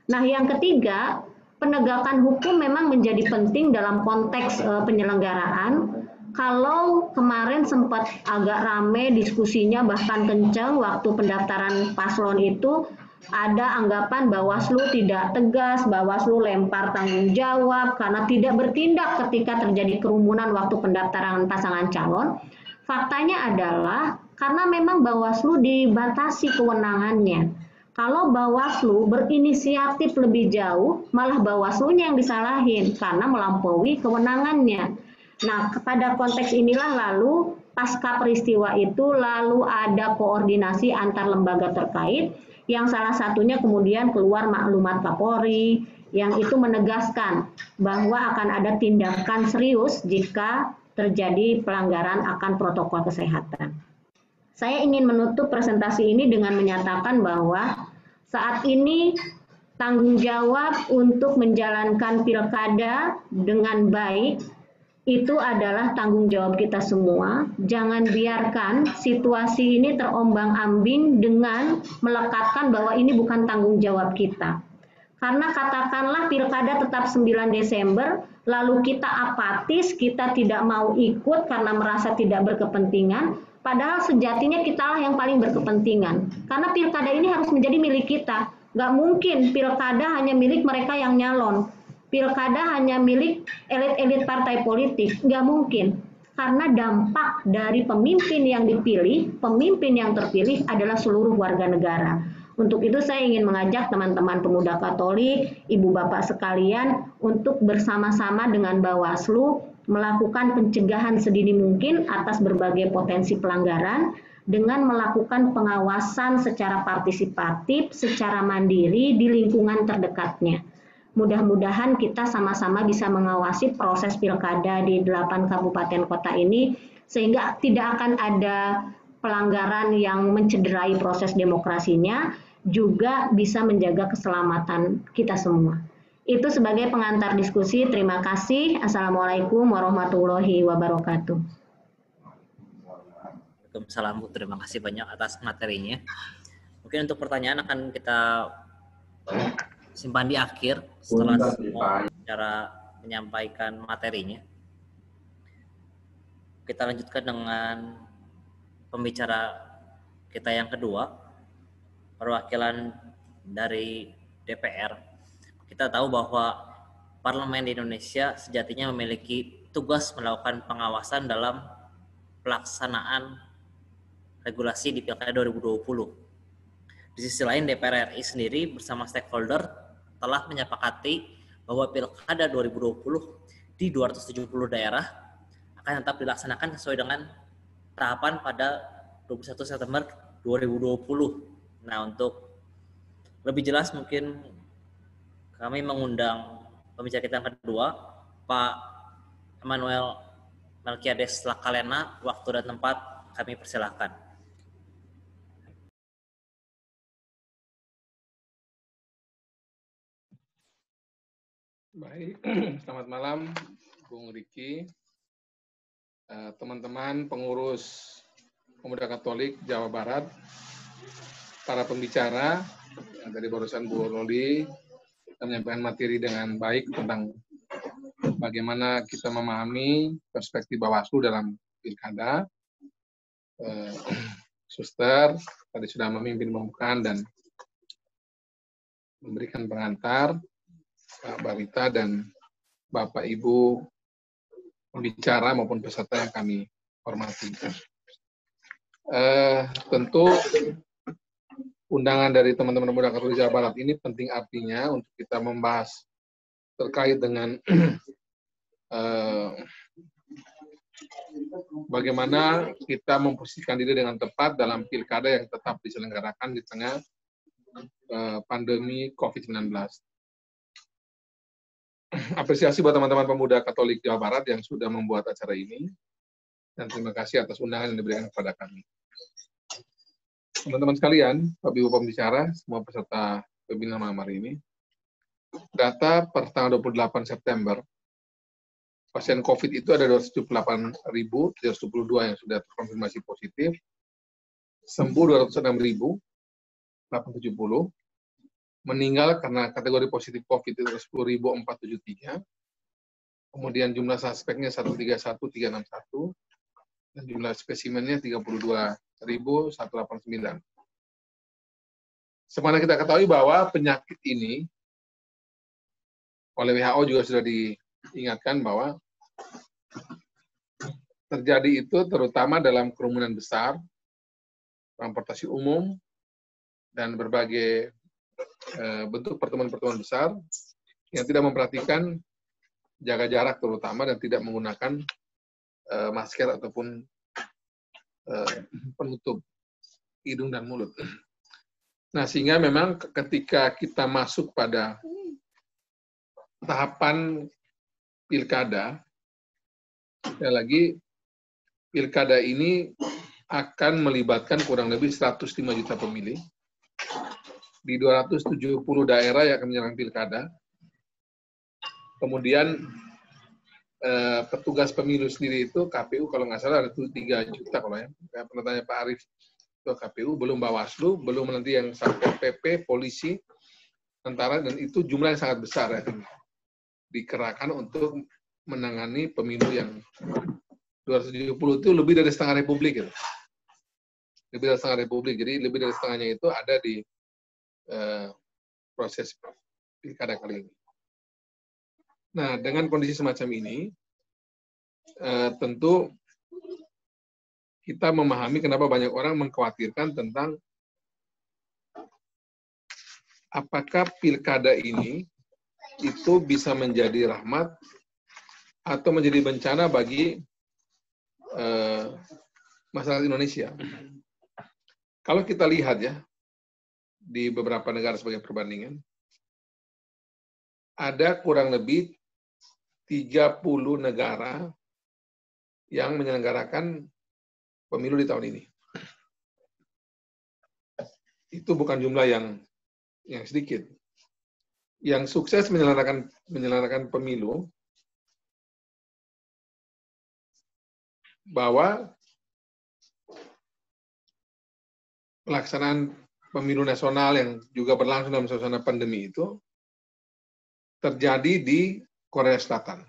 Nah, yang ketiga, penegakan hukum memang menjadi penting dalam konteks penyelenggaraan. Kalau kemarin sempat agak rame diskusinya, bahkan kencang waktu pendaftaran paslon itu, ada anggapan Bawaslu tidak tegas, Bawaslu lempar tanggung jawab karena tidak bertindak ketika terjadi kerumunan waktu pendaftaran pasangan calon. Faktanya adalah karena memang Bawaslu dibatasi kewenangannya. Kalau Bawaslu berinisiatif lebih jauh, malah Bawaslunya yang disalahin karena melampaui kewenangannya. Nah, pada konteks inilah lalu pasca peristiwa itu lalu ada koordinasi antar lembaga terkait, yang salah satunya kemudian keluar maklumat Kapolri yang itu menegaskan bahwa akan ada tindakan serius jika terjadi pelanggaran akan protokol kesehatan. Saya ingin menutup presentasi ini dengan menyatakan bahwa saat ini tanggung jawab untuk menjalankan pilkada dengan baik itu adalah tanggung jawab kita semua. Jangan biarkan situasi ini terombang-ambing dengan melekatkan bahwa ini bukan tanggung jawab kita. Karena katakanlah pilkada tetap 9 Desember, lalu kita apatis, kita tidak mau ikut karena merasa tidak berkepentingan, padahal sejatinya kitalah yang paling berkepentingan. Karena pilkada ini harus menjadi milik kita. Nggak mungkin pilkada hanya milik mereka yang nyalon. Pilkada hanya milik elit-elit partai politik, nggak mungkin. Karena dampak dari pemimpin yang dipilih, pemimpin yang terpilih adalah seluruh warga negara. Untuk itu saya ingin mengajak teman-teman pemuda Katolik, ibu bapak sekalian, untuk bersama-sama dengan Bawaslu melakukan pencegahan sedini mungkin atas berbagai potensi pelanggaran dengan melakukan pengawasan secara partisipatif, secara mandiri di lingkungan terdekatnya. Mudah-mudahan kita sama-sama bisa mengawasi proses pilkada di 8 kabupaten kota ini sehingga tidak akan ada pelanggaran yang mencederai proses demokrasinya, juga bisa menjaga keselamatan kita semua. Itu sebagai pengantar diskusi. Terima kasih. Assalamualaikum warahmatullahi wabarakatuh. Waalaikumsalam. Terima kasih banyak atas materinya. Mungkin untuk pertanyaan akan kita simpan di akhir setelah semua cara menyampaikan materinya. Kita lanjutkan dengan pembicara kita yang kedua, perwakilan dari DPR. Kita tahu bahwa Parlemen di Indonesia sejatinya memiliki tugas melakukan pengawasan dalam pelaksanaan regulasi di Pilkada 2020. Di sisi lain, DPR RI sendiri bersama stakeholder telah menyepakati bahwa Pilkada 2020 di 270 daerah akan tetap dilaksanakan sesuai dengan tahapan pada 21 September 2020. Nah, untuk lebih jelas mungkin kami mengundang pembicara kita yang kedua, Pak Emmanuel Melkiades Lakalena. Waktu dan tempat kami persilahkan. Baik, selamat malam Bung Riki, teman-teman pengurus Pemuda Katolik Jawa Barat, para pembicara yang tadi barusan Bu Roli menyampaikan materi dengan baik tentang bagaimana kita memahami perspektif Bawaslu dalam pilkada. Suster tadi sudah memimpin pembukaan dan memberikan pengantar. Pak Barita dan Bapak Ibu pembicara maupun peserta yang kami hormati. Tentu undangan dari teman-teman Pemuda Katolik Jawa Barat ini penting artinya untuk kita membahas terkait dengan bagaimana kita memposisikan diri dengan tepat dalam pilkada yang tetap diselenggarakan di tengah pandemi COVID-19. Apresiasi buat teman-teman Pemuda Katolik Jawa Barat yang sudah membuat acara ini, dan terima kasih atas undangan yang diberikan kepada kami. Teman-teman sekalian, Bapak Ibu pembicara, semua peserta webinar malam hari ini, data per tanggal 28 September, pasien COVID itu ada 278.322 yang sudah terkonfirmasi positif, sembuh 206.870, meninggal karena kategori positif COVID itu 10.473, kemudian jumlah suspeknya 131.361, dan jumlah spesimennya 32.189. Semana kita ketahui bahwa penyakit ini oleh WHO juga sudah diingatkan bahwa terjadi itu terutama dalam kerumunan besar, transportasi umum, dan berbagai bentuk pertemuan-pertemuan besar yang tidak memperhatikan jaga jarak terutama dan tidak menggunakan masker ataupun penutup hidung dan mulut. Nah, sehingga memang ketika kita masuk pada tahapan pilkada, sekali lagi, pilkada ini akan melibatkan kurang lebih 105 juta pemilih di 270 daerah yang akan menjalankan pilkada. Kemudian petugas pemilu sendiri itu KPU kalau nggak salah ada 3 juta kalau ya. Saya pernah tanya Pak Arief, itu KPU, belum Bawaslu, belum nanti yang sampai PP, polisi, tentara, dan itu jumlah yang sangat besar ya, dikerahkan untuk menangani pemilu yang 270 itu lebih dari setengah republik gitu. Lebih dari setengah republik, jadi lebih dari setengahnya itu ada di proses pilkada kali ini. Nah, dengan kondisi semacam ini, tentu kita memahami kenapa banyak orang mengkhawatirkan tentang apakah pilkada ini itu bisa menjadi rahmat atau menjadi bencana bagi masyarakat Indonesia. Kalau kita lihat ya, di beberapa negara sebagai perbandingan, ada kurang lebih 30 negara yang menyelenggarakan pemilu di tahun ini. Itu bukan jumlah yang sedikit. Yang sukses menyelenggarakan pemilu, bahwa pelaksanaan pemilu nasional yang juga berlangsung dalam suasana pandemi itu terjadi di Korea Selatan.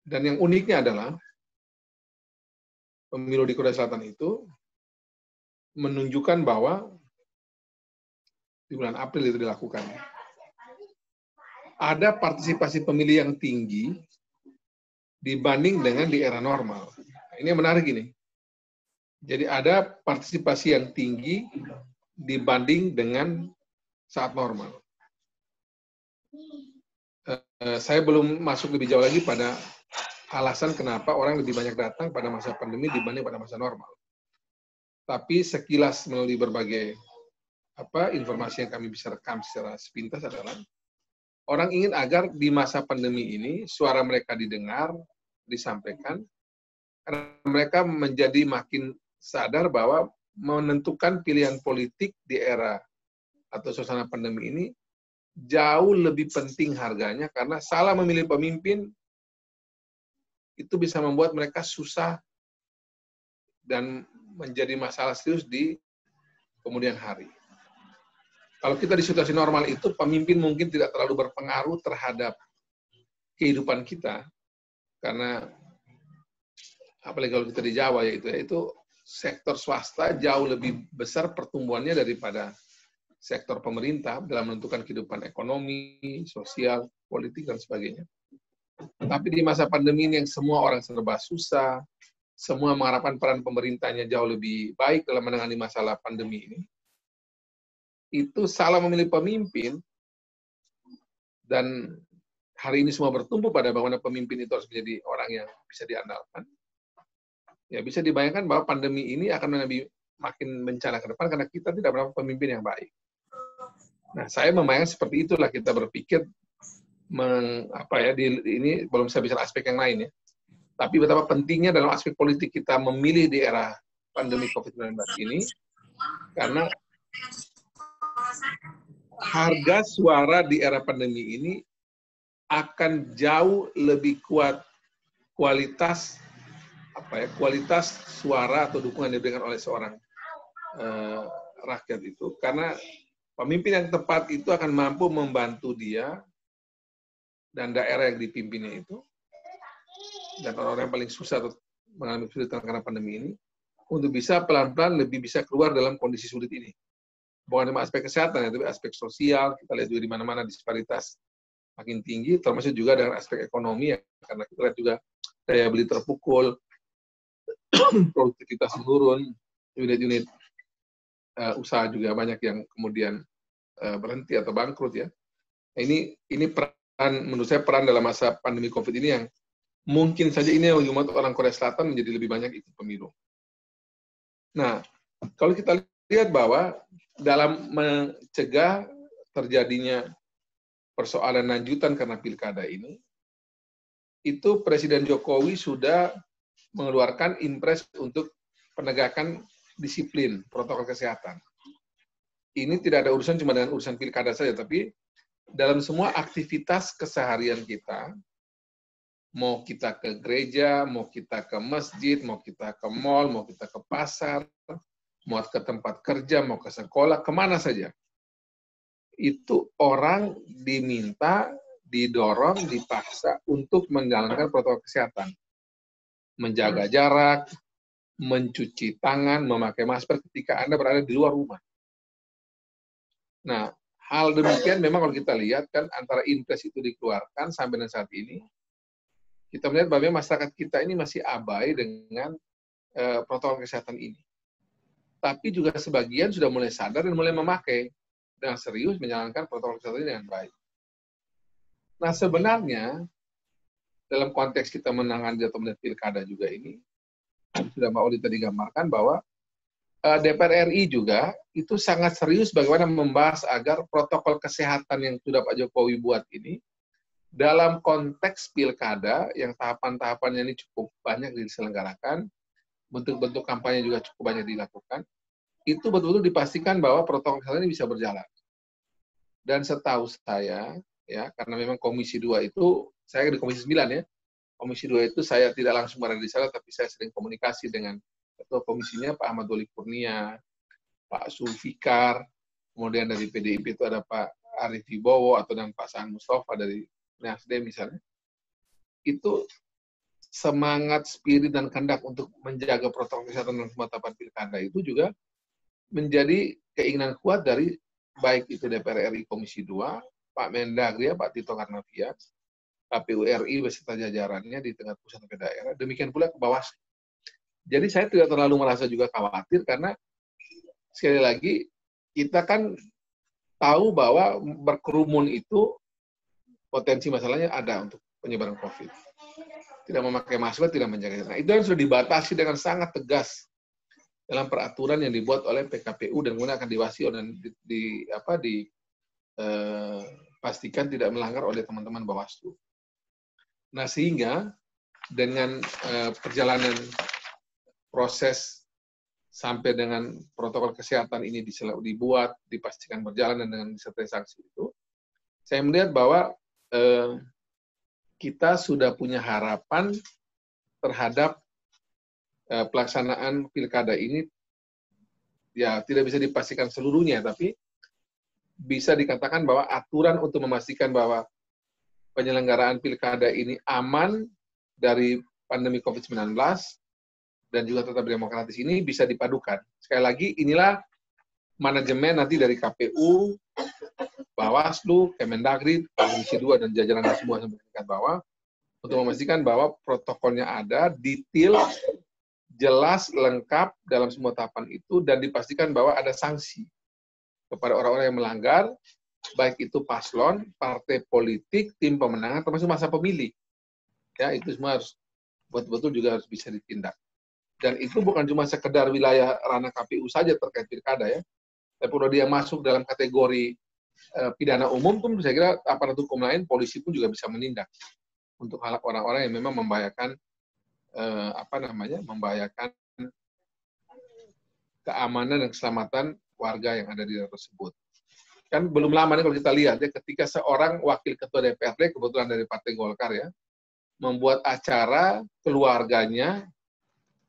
Dan yang uniknya adalah pemilu di Korea Selatan itu menunjukkan bahwa di bulan April itu dilakukan. Ada partisipasi pemilih yang tinggi dibanding dengan di era normal. Ini yang menarik ini. Jadi ada partisipasi yang tinggi dibanding dengan saat normal. Saya belum masuk lebih jauh lagi pada alasan kenapa orang lebih banyak datang pada masa pandemi dibanding pada masa normal. Tapi sekilas melalui berbagai informasi yang kami bisa rekam secara sepintas adalah orang ingin agar di masa pandemi ini suara mereka didengar, disampaikan, karena mereka menjadi makin sadar bahwa menentukan pilihan politik di era atau suasana pandemi ini jauh lebih penting harganya, karena salah memilih pemimpin itu bisa membuat mereka susah dan menjadi masalah serius di kemudian hari. Kalau kita di situasi normal itu, pemimpin mungkin tidak terlalu berpengaruh terhadap kehidupan kita, karena apalagi kalau kita di Jawa yaitu sektor swasta jauh lebih besar pertumbuhannya daripada sektor pemerintah dalam menentukan kehidupan ekonomi, sosial, politik, dan sebagainya. Tapi di masa pandemi ini yang semua orang serba susah, semua mengharapkan peran pemerintahnya jauh lebih baik dalam menangani masalah pandemi ini, itu salah memilih pemimpin, dan hari ini semua bertumpu pada bagaimana pemimpin itu harus menjadi orang yang bisa diandalkan. Ya bisa dibayangkan bahwa pandemi ini akan lebih makin bencana ke depan karena kita tidak berapa pemimpin yang baik. Nah, saya membayangkan seperti itulah kita berpikir ini belum saya bicara aspek yang lain ya. Tapi betapa pentingnya dalam aspek politik kita memilih di era pandemi COVID-19 ini karena harga suara di era pandemi ini akan jauh lebih kuat kualitas suara atau dukungan yang diberikan oleh seorang rakyat itu, karena pemimpin yang tepat itu akan mampu membantu dia dan daerah yang dipimpinnya itu, dan orang-orang yang paling susah atau mengalami kesulitan karena pandemi ini, untuk bisa pelan-pelan lebih bisa keluar dalam kondisi sulit ini. Bukan cuma aspek kesehatan, tapi aspek sosial, kita lihat juga di mana-mana disparitas makin tinggi, termasuk juga dengan aspek ekonomi, ya, karena kita lihat juga daya beli terpukul, produktivitas menurun, unit-unit usaha juga banyak yang kemudian berhenti atau bangkrut ya. Ini menurut saya peran dalam masa pandemi COVID ini yang mungkin saja ini yang membuat orang Korea Selatan menjadi lebih banyak ikut pemilu. Nah, kalau kita lihat bahwa dalam mencegah terjadinya persoalan lanjutan karena pilkada ini, itu Presiden Jokowi sudah mengeluarkan impres untuk penegakan disiplin protokol kesehatan. Ini tidak ada urusan cuma dengan urusan pilkada saja, tapi dalam semua aktivitas keseharian kita, mau kita ke gereja, mau kita ke masjid, mau kita ke mall, mau kita ke pasar, mau ke tempat kerja, mau ke sekolah, kemana saja. Itu orang diminta, didorong, dipaksa untuk menjalankan protokol kesehatan. Menjaga jarak, mencuci tangan, memakai masker ketika Anda berada di luar rumah. Nah, hal demikian memang kalau kita lihat kan antara impres itu dikeluarkan sampai dengan saat ini, kita melihat bahwa masyarakat kita ini masih abai dengan protokol kesehatan ini. Tapi juga sebagian sudah mulai sadar dan mulai memakai dengan serius menjalankan protokol kesehatan ini dengan baik. Nah, sebenarnya dalam konteks kita menangani atau melihat pilkada juga ini, sudah Mbak Oli tadi gambarkan bahwa DPR RI juga itu sangat serius bagaimana membahas agar protokol kesehatan yang sudah Pak Jokowi buat ini dalam konteks pilkada yang tahapan-tahapannya ini cukup banyak diselenggarakan, bentuk-bentuk kampanye juga cukup banyak dilakukan, itu betul-betul dipastikan bahwa protokol kesehatan ini bisa berjalan. Dan setahu saya, ya karena memang Komisi 2 itu, saya di Komisi 9 ya, Komisi 2 itu saya tidak langsung berada di sana, tapi saya sering komunikasi dengan ketua komisinya Pak Ahmad Doli Kurnia, Pak Zulfikar, kemudian dari PDIP itu ada Pak Arief Wibowo, atau dan Pak Saan Mustafa dari Nasdem misalnya. Itu semangat, spirit, dan kehendak untuk menjaga protokol kesehatan dan tahapan pilkada itu juga menjadi keinginan kuat dari baik itu DPR RI Komisi 2, Pak Mendagri, Pak Tito Karnavian, KPU RI beserta jajarannya di tingkat pusat sampai daerah, demikian pula ke Bawaslu. Jadi saya tidak terlalu merasa juga khawatir karena sekali lagi kita kan tahu bahwa berkerumun itu potensi masalahnya ada untuk penyebaran COVID. Tidak memakai masker, tidak menjaga. Nah, itu yang sudah dibatasi dengan sangat tegas dalam peraturan yang dibuat oleh PKPU dan kemudian akan diwasi dan pastikan tidak melanggar oleh teman-teman Bawaslu. Nah, sehingga dengan perjalanan proses sampai dengan protokol kesehatan ini dibuat, dipastikan berjalan dan dengan disertai sanksi itu, saya melihat bahwa kita sudah punya harapan terhadap pelaksanaan pilkada ini, ya tidak bisa dipastikan seluruhnya, tapi bisa dikatakan bahwa aturan untuk memastikan bahwa penyelenggaraan pilkada ini aman dari pandemi COVID-19 dan juga tetap demokratis ini bisa dipadukan. Sekali lagi, inilah manajemen nanti dari KPU, Bawaslu, Kemendagri, Komisi 2, dan jajarannya semua sampai tingkat bawah, untuk memastikan bahwa protokolnya ada, detail, jelas, lengkap dalam semua tahapan itu, dan dipastikan bahwa ada sanksi kepada orang-orang yang melanggar, baik itu paslon, partai politik, tim pemenangan, termasuk masa pemilih. Ya, itu semua harus betul-betul juga harus bisa ditindak. Dan itu bukan cuma sekedar wilayah ranah KPU saja terkait pilkada ya, tapi kalau dia masuk dalam kategori pidana umum pun saya kira aparat hukum lain, polisi pun juga bisa menindak untuk hal orang-orang yang memang membahayakan membahayakan keamanan dan keselamatan warga yang ada di daerah tersebut. Kan belum lama nih kalau kita lihat ya, ketika seorang wakil ketua DPRD kebetulan dari Partai Golkar ya, membuat acara keluarganya,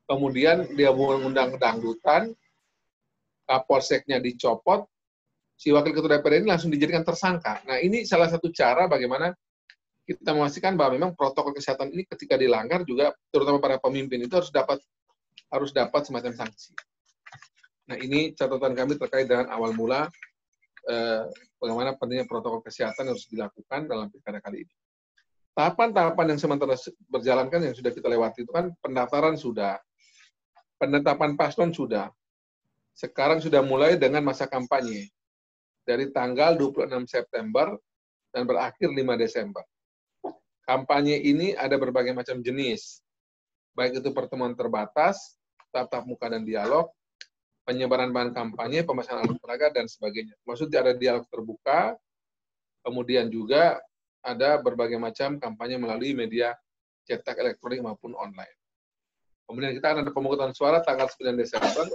kemudian dia mengundang dangdutan, kapolseknya dicopot, si wakil ketua DPRD ini langsung dijadikan tersangka. Nah, ini salah satu cara bagaimana kita memastikan bahwa memang protokol kesehatan ini ketika dilanggar juga, terutama para pemimpin itu harus dapat semacam sanksi. Nah, ini catatan kami terkait dengan awal mula bagaimana pentingnya protokol kesehatan harus dilakukan dalam pilkada kali ini. Tahapan-tahapan yang sementara berjalan kan yang sudah kita lewati itu kan pendaftaran sudah, penetapan paslon sudah. Sekarang sudah mulai dengan masa kampanye dari tanggal 26 September dan berakhir 5 Desember. Kampanye ini ada berbagai macam jenis, baik itu pertemuan terbatas, tatap muka dan dialog, penyebaran bahan kampanye, pemasangan alat peraga, dan sebagainya. Maksudnya ada dialog terbuka, kemudian juga ada berbagai macam kampanye melalui media cetak, elektronik, maupun online. Kemudian kita akan ada pemungutan suara tanggal 9 Desember,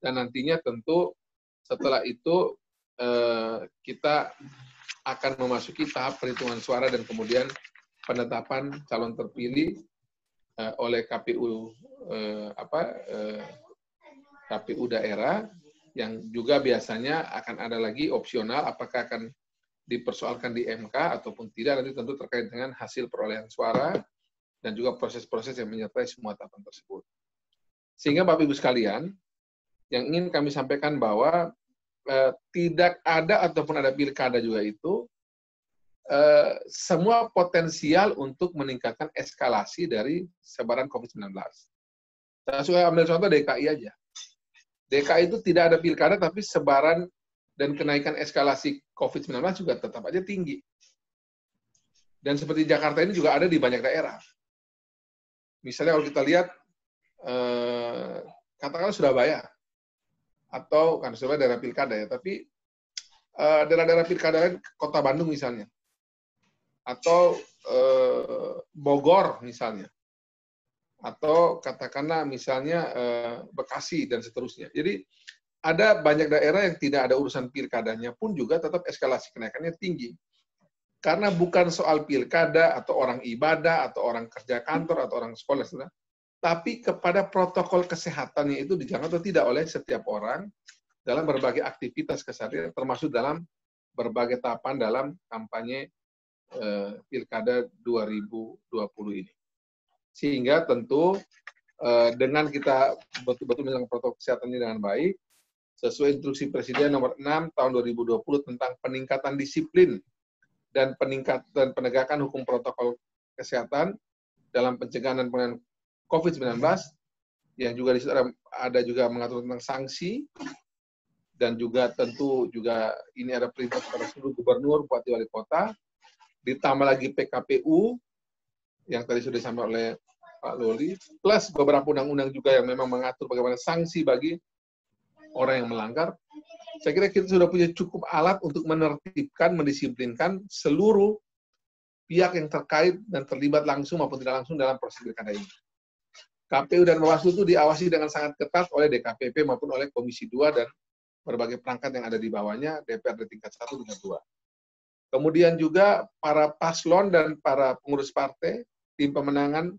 dan nantinya tentu setelah itu kita akan memasuki tahap perhitungan suara dan kemudian penetapan calon terpilih oleh KPU KPU daerah, yang juga biasanya akan ada lagi opsional apakah akan dipersoalkan di MK ataupun tidak, nanti tentu terkait dengan hasil perolehan suara dan juga proses-proses yang menyertai semua tahapan tersebut. Sehingga Bapak Ibu sekalian, yang ingin kami sampaikan bahwa tidak ada ataupun ada pilkada juga itu semua potensial untuk meningkatkan eskalasi dari sebaran COVID-19. Saya suka ambil contoh DKI aja. DKI itu tidak ada pilkada, tapi sebaran dan kenaikan eskalasi COVID-19 juga tetap aja tinggi. Dan seperti Jakarta ini juga ada di banyak daerah. Misalnya kalau kita lihat, katakanlah Surabaya, atau kan Surabaya daerah pilkada ya, tapi daerah-daerah pilkada lain, Kota Bandung misalnya, atau Bogor misalnya, atau katakanlah misalnya Bekasi dan seterusnya. Jadi ada banyak daerah yang tidak ada urusan pilkadanya pun juga tetap eskalasi kenaikannya tinggi. Karena bukan soal pilkada atau orang ibadah atau orang kerja kantor atau orang sekolah, tapi kepada protokol kesehatannya itu dijaga atau tidak oleh setiap orang dalam berbagai aktivitas keseharian, termasuk dalam berbagai tahapan dalam kampanye Pilkada 2020 ini. Sehingga tentu dengan kita betul-betul menjalankan protokol kesehatan ini dengan baik, sesuai instruksi Presiden nomor 6 tahun 2020 tentang peningkatan disiplin dan peningkatan penegakan hukum protokol kesehatan dalam pencegahan dan penanganan COVID-19, yang juga di situ ada juga mengatur tentang sanksi, dan juga tentu juga ini ada perintah kepada seluruh gubernur, bupati, wali kota, ditambah lagi PKPU yang tadi sudah disampaikan oleh Pak Loli, plus beberapa undang-undang juga yang memang mengatur bagaimana sanksi bagi orang yang melanggar. Saya kira kita sudah punya cukup alat untuk menertibkan, mendisiplinkan seluruh pihak yang terkait dan terlibat langsung maupun tidak langsung dalam proses pilkada ini. KPU dan Bawaslu itu diawasi dengan sangat ketat oleh DKPP maupun oleh Komisi 2 dan berbagai perangkat yang ada di bawahnya, DPRD tingkat 1 tingkat 2. Kemudian juga para paslon dan para pengurus partai, tim pemenangan,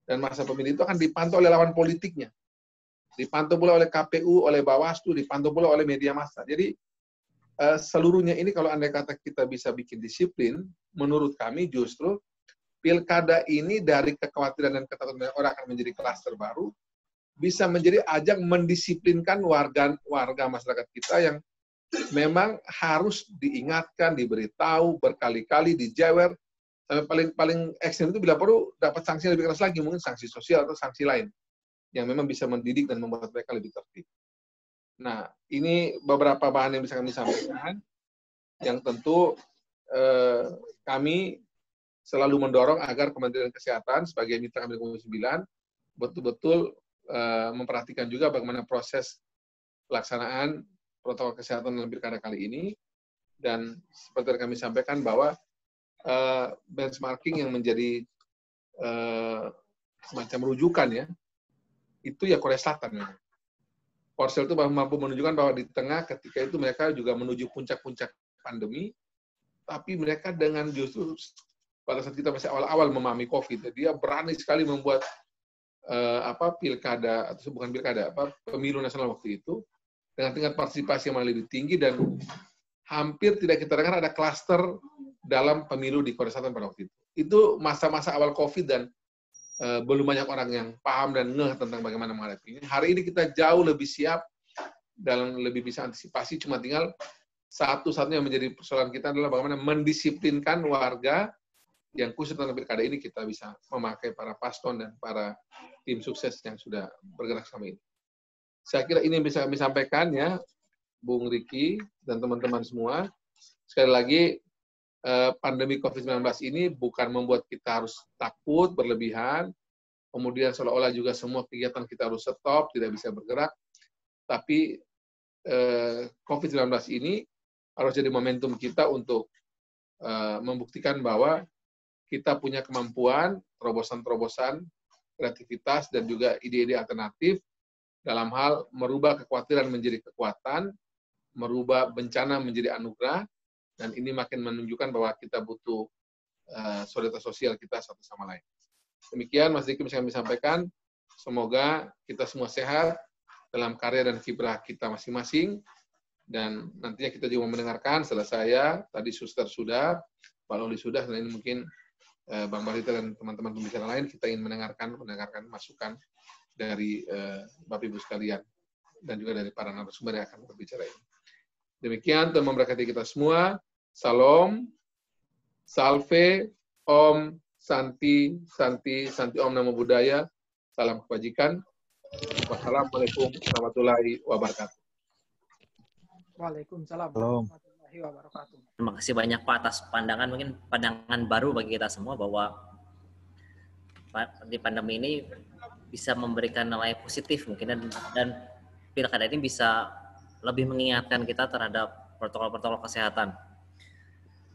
dan masa pemilih itu akan dipantau oleh lawan politiknya. Dipantau pula oleh KPU, oleh Bawaslu, dipantau pula oleh media massa. Jadi seluruhnya ini kalau andai kata kita bisa bikin disiplin, menurut kami justru pilkada ini dari kekhawatiran dan ketakutan orang akan menjadi klaster baru, bisa menjadi ajang mendisiplinkan warga masyarakat kita yang memang harus diingatkan, diberitahu, berkali-kali, dijewer, sampai paling ekstrem itu bila perlu dapat sanksi lebih keras lagi, mungkin sanksi sosial atau sanksi lain. yang memang bisa mendidik dan membuat mereka lebih tertib. Nah, ini beberapa bahan yang bisa kami sampaikan, yang tentu kami selalu mendorong agar Kementerian Kesehatan sebagai mitra kami Komisi 9 betul-betul memperhatikan juga bagaimana proses pelaksanaan protokol kesehatan dalam pilkada kali ini, dan seperti yang kami sampaikan bahwa benchmarking yang menjadi semacam rujukan ya, itu ya Korea Selatan. Korsel itu mampu menunjukkan bahwa di tengah ketika itu mereka juga menuju puncak-puncak pandemi, tapi mereka dengan justru pada saat kita masih awal-awal memahami COVID, dia berani sekali membuat pilkada atau bukan pilkada, pemilu nasional waktu itu dengan tingkat partisipasi yang lebih tinggi, dan hampir tidak kita dengar ada klaster dalam pemilu di Korea Selatan pada waktu itu. Itu masa-masa awal COVID dan belum banyak orang yang paham dan ngeh tentang bagaimana menghadapinya. Hari ini kita jauh lebih siap dan lebih bisa antisipasi, cuma tinggal satu-satunya menjadi persoalan kita adalah bagaimana mendisiplinkan warga yang khusus dalam pilkada ini kita bisa memakai para paslon dan para tim sukses yang sudah bergerak selama ini. Saya kira ini yang bisa kami sampaikan ya, Bung Riki dan teman-teman semua. Sekali lagi, pandemi COVID-19 ini bukan membuat kita harus takut berlebihan, kemudian seolah-olah juga semua kegiatan kita harus stop, tidak bisa bergerak, tapi COVID-19 ini harus jadi momentum kita untuk membuktikan bahwa kita punya kemampuan, terobosan-terobosan, kreativitas, dan juga ide-ide alternatif dalam hal merubah kekhawatiran menjadi kekuatan, merubah bencana menjadi anugerah, dan ini makin menunjukkan bahwa kita butuh solidaritas sosial kita satu sama lain. Demikian Mas Diki bisa kami sampaikan. Semoga kita semua sehat dalam karya dan kiprah kita masing-masing. Dan nantinya kita juga mendengarkan, setelah saya, tadi Suster sudah, Pak Loli sudah, dan ini mungkin Bang Barita dan teman-teman pembicara lain, kita ingin mendengarkan masukan dari Bapak Ibu sekalian, dan juga dari para narasumber yang akan berbicara ini. Demikian, Tuhan memberkati kita semua. Salam, salve, Om, Santi, Santi, Santi Om Namo Buddhaya. Salam kebajikan. Wassalamualaikum warahmatullahi wabarakatuh. Waalaikumsalam warahmatullahi wabarakatuh. Terima kasih banyak Pak atas pandangan, mungkin pandangan baru bagi kita semua bahwa di pandemi ini bisa memberikan nilai positif mungkin, dan pilkada ini bisa lebih mengingatkan kita terhadap protokol-protokol kesehatan.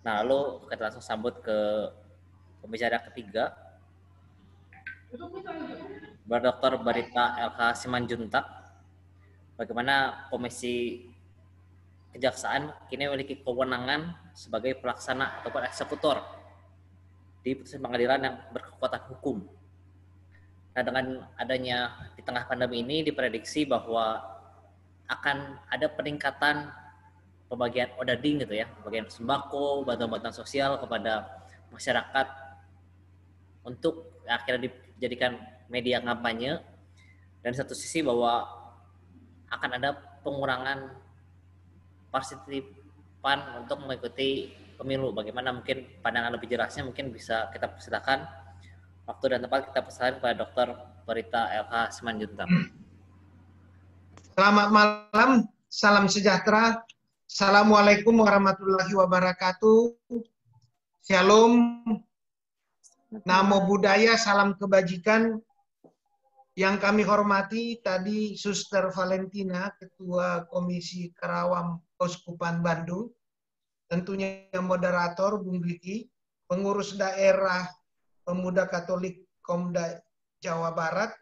Nah, lalu kita langsung sambut ke pembicara ketiga, Dr. Barita LH Simanjuntak. Bagaimana Komisi Kejaksaan kini memiliki kewenangan sebagai pelaksana ataupun eksekutor di putusan pengadilan yang berkekuatan hukum. Nah, dengan adanya di tengah pandemi ini diprediksi bahwa akan ada peningkatan pembagian odading gitu ya, pembagian sembako, bantuan-bantuan sosial kepada masyarakat untuk akhirnya dijadikan media kampanye, dan satu sisi bahwa akan ada pengurangan partisipan untuk mengikuti pemilu. Bagaimana mungkin pandangan lebih jelasnya mungkin bisa kita persilakan. Waktu dan tempat kita persilakan kepada Dr. Barita LH Simanjuntak. Selamat malam, salam sejahtera. Assalamualaikum warahmatullahi wabarakatuh. Shalom, Namo Buddhaya, salam kebajikan. Yang kami hormati tadi Suster Valentina, Ketua Komisi Kerawam Keuskupan Bandung, tentunya moderator Bung Riki, pengurus daerah Pemuda Katolik Komda Jawa Barat,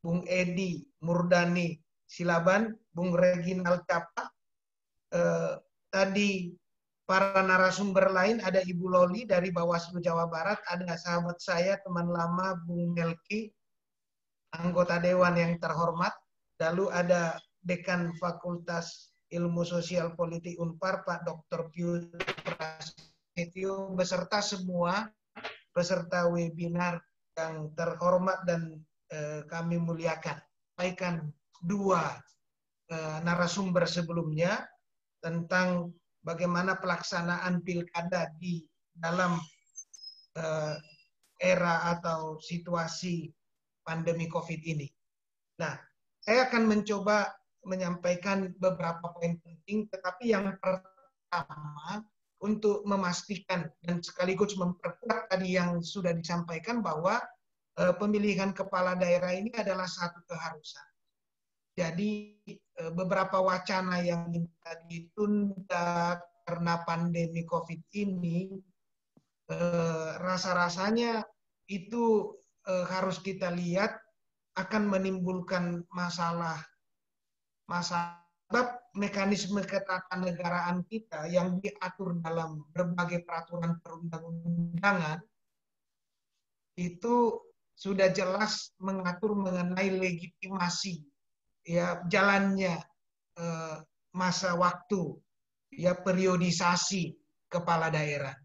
Bung Edi Murdani Silaban, Bung Reginald Capa, tadi para narasumber lain, ada Ibu Loli dari Bawaslu Jawa Barat, ada sahabat saya, teman lama Bung Melki, anggota Dewan yang terhormat, lalu ada Dekan Fakultas Ilmu Sosial Politik Unpar, Pak Dr. Pius Prasetyo, beserta semua peserta webinar yang terhormat dan kami muliakan. Sampaikan dua narasumber sebelumnya tentang bagaimana pelaksanaan pilkada di dalam era atau situasi pandemi COVID ini. Nah, saya akan mencoba menyampaikan beberapa poin penting, tetapi yang pertama untuk memastikan dan sekaligus memperkuat tadi yang sudah disampaikan bahwa pemilihan kepala daerah ini adalah satu keharusan. Jadi beberapa wacana yang minta ditunda karena pandemi COVID ini, rasa-rasanya itu harus kita lihat akan menimbulkan masalah sebab mekanisme ketatanegaraan kita yang diatur dalam berbagai peraturan perundang-undangan itu sudah jelas mengatur mengenai legitimasi ya jalannya masa waktu ya periodisasi kepala daerah.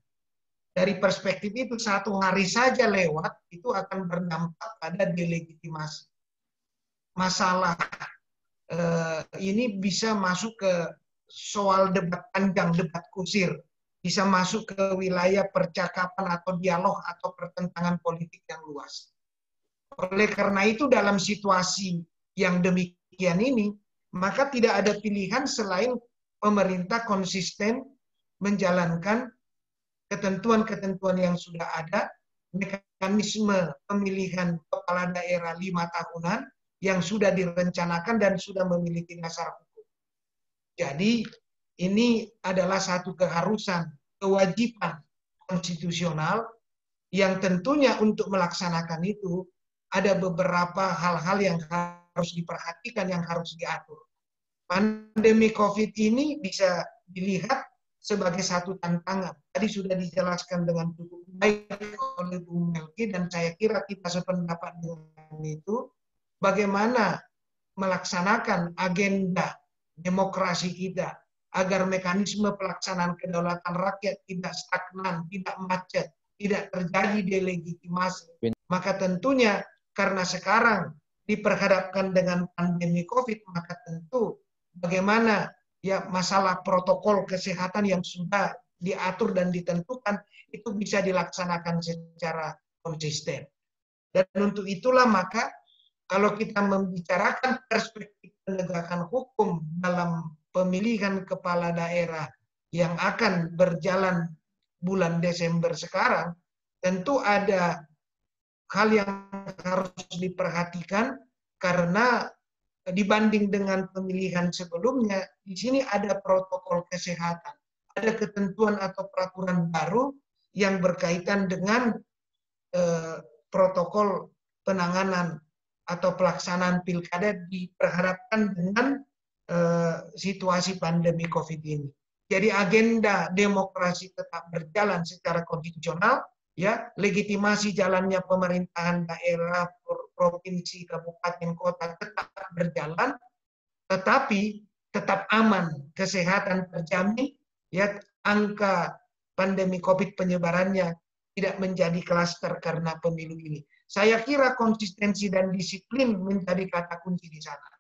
Dari perspektif itu, 1 hari saja lewat itu akan berdampak pada delegitimasi. Masalah ini bisa masuk ke soal debat panjang, debat kusir, bisa masuk ke wilayah percakapan atau dialog atau pertentangan politik yang luas. Oleh karena itu, dalam situasi yang demikian ini, maka tidak ada pilihan selain pemerintah konsisten menjalankan ketentuan-ketentuan yang sudah ada, mekanisme pemilihan kepala daerah 5 tahunan yang sudah direncanakan dan sudah memiliki dasar hukum. Jadi ini adalah satu keharusan, kewajiban konstitusional yang tentunya untuk melaksanakan itu ada beberapa hal-hal yang harus diperhatikan, yang harus diatur. Pandemi COVID ini bisa dilihat sebagai satu tantangan. Tadi sudah dijelaskan dengan cukup baik oleh Bung Melki dan saya kira kita sependapat dengan itu, bagaimana melaksanakan agenda demokrasi kita agar mekanisme pelaksanaan kedaulatan rakyat tidak stagnan, tidak macet, tidak terjadi delegitimasi. Maka tentunya karena sekarang diperhadapkan dengan pandemi COVID, maka tentu bagaimana ya masalah protokol kesehatan yang sudah diatur dan ditentukan itu bisa dilaksanakan secara konsisten. Dan untuk itulah maka kalau kita membicarakan perspektif penegakan hukum dalam pemilihan kepala daerah yang akan berjalan bulan Desember sekarang, tentu ada hal yang harus diperhatikan karena dibanding dengan pemilihan sebelumnya, di sini ada protokol kesehatan, ada ketentuan atau peraturan baru yang berkaitan dengan protokol penanganan atau pelaksanaan pilkada diperhadapkan dengan situasi pandemi COVID ini. Jadi agenda demokrasi tetap berjalan secara konstitusional, ya legitimasi jalannya pemerintahan daerah, provinsi, kabupaten, kota tetap berjalan, tetapi tetap aman, kesehatan terjamin, ya angka pandemi COVID penyebarannya tidak menjadi klaster karena pemilu ini. Saya kira konsistensi dan disiplin menjadi kata kunci di sana.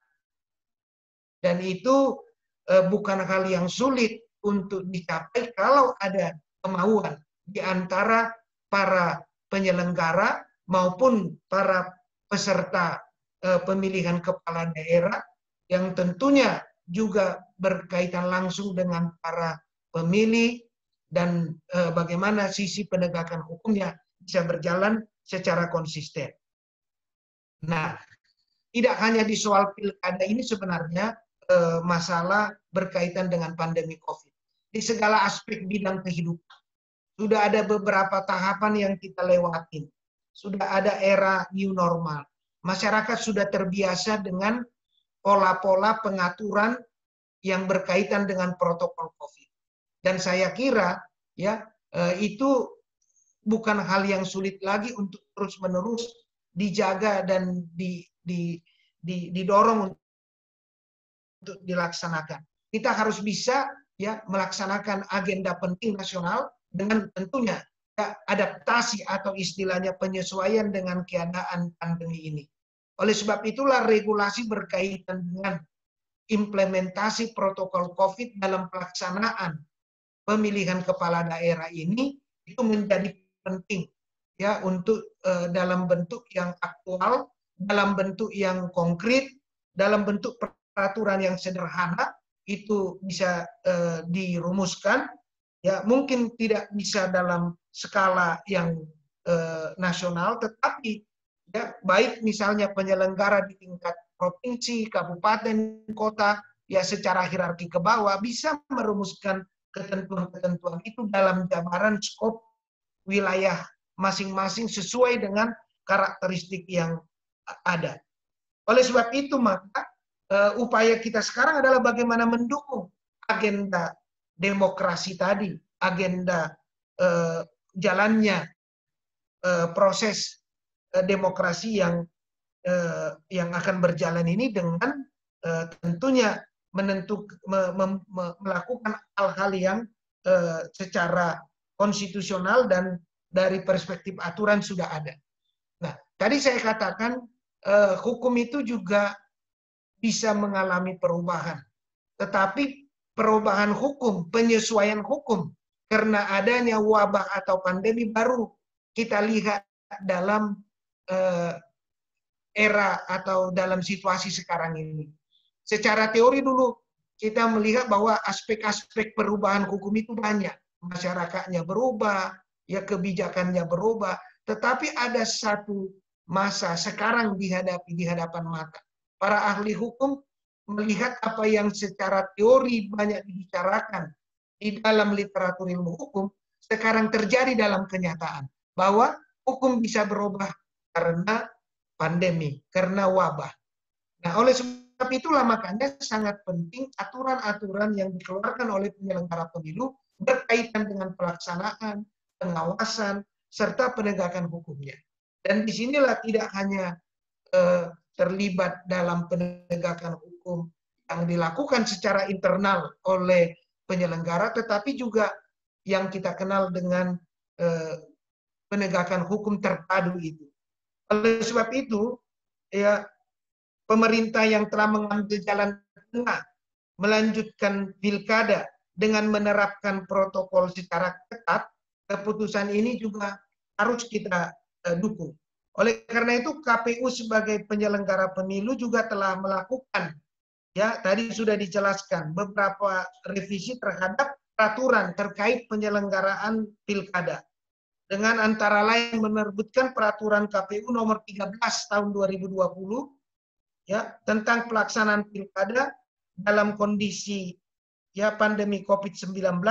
Dan itu bukan hal yang sulit untuk dicapai kalau ada kemauan di antara para penyelenggara maupun para peserta pemilihan kepala daerah yang tentunya juga berkaitan langsung dengan para pemilih dan bagaimana sisi penegakan hukumnya bisa berjalan secara konsisten. Nah, tidak hanya di soal pilkada ini sebenarnya masalah berkaitan dengan pandemi COVID. Di segala aspek bidang kehidupan. Sudah ada beberapa tahapan yang kita lewatin. Sudah ada era new normal. Masyarakat sudah terbiasa dengan pola-pola pengaturan yang berkaitan dengan protokol COVID. Dan saya kira ya itu bukan hal yang sulit lagi untuk terus-menerus dijaga dan didorong untuk dilaksanakan. Kita harus bisa ya melaksanakan agenda penting nasional dengan tentunya adaptasi atau istilahnya penyesuaian dengan keadaan pandemi ini. Oleh sebab itulah regulasi berkaitan dengan implementasi protokol COVID dalam pelaksanaan pemilihan kepala daerah ini itu menjadi penting ya untuk dalam bentuk yang aktual dalam bentuk yang konkret, dalam bentuk peraturan yang sederhana, itu bisa dirumuskan. Ya, mungkin tidak bisa dalam skala yang nasional, tetapi ya, baik misalnya penyelenggara di tingkat provinsi, kabupaten, kota, ya secara hierarki ke bawah bisa merumuskan ketentuan-ketentuan itu dalam jabaran skop wilayah masing-masing sesuai dengan karakteristik yang ada. Oleh sebab itu maka upaya kita sekarang adalah bagaimana mendukung agenda demokrasi tadi, agenda jalannya proses demokrasi yang akan berjalan ini dengan tentunya melakukan hal-hal yang secara konstitusional dan dari perspektif aturan sudah ada. Nah, tadi saya katakan hukum itu juga bisa mengalami perubahan, tetapi perubahan hukum, penyesuaian hukum karena adanya wabah atau pandemi baru kita lihat dalam era atau dalam situasi sekarang ini. Secara teori dulu kita melihat bahwa aspek-aspek perubahan hukum itu banyak. Masyarakatnya berubah, ya kebijakannya berubah, tetapi ada satu masa sekarang dihadapi di hadapan mata. Para ahli hukum melihat apa yang secara teori banyak dibicarakan di dalam literatur ilmu hukum, sekarang terjadi dalam kenyataan. Bahwa hukum bisa berubah karena pandemi, karena wabah. Nah, oleh sebab itulah makanya sangat penting aturan-aturan yang dikeluarkan oleh penyelenggara pemilu berkaitan dengan pelaksanaan, pengawasan, serta penegakan hukumnya. Dan disinilah tidak hanya terlibat dalam penegakan hukum yang dilakukan secara internal oleh penyelenggara, tetapi juga yang kita kenal dengan penegakan hukum terpadu itu. Oleh sebab itu, ya pemerintah yang telah mengambil jalan tengah melanjutkan pilkada dengan menerapkan protokol secara ketat, keputusan ini juga harus kita dukung. Oleh karena itu KPU sebagai penyelenggara pemilu juga telah melakukan, ya tadi sudah dijelaskan, beberapa revisi terhadap peraturan terkait penyelenggaraan pilkada. Dengan antara lain menerbitkan peraturan KPU nomor 13 tahun 2020 ya tentang pelaksanaan pilkada dalam kondisi ya pandemi COVID-19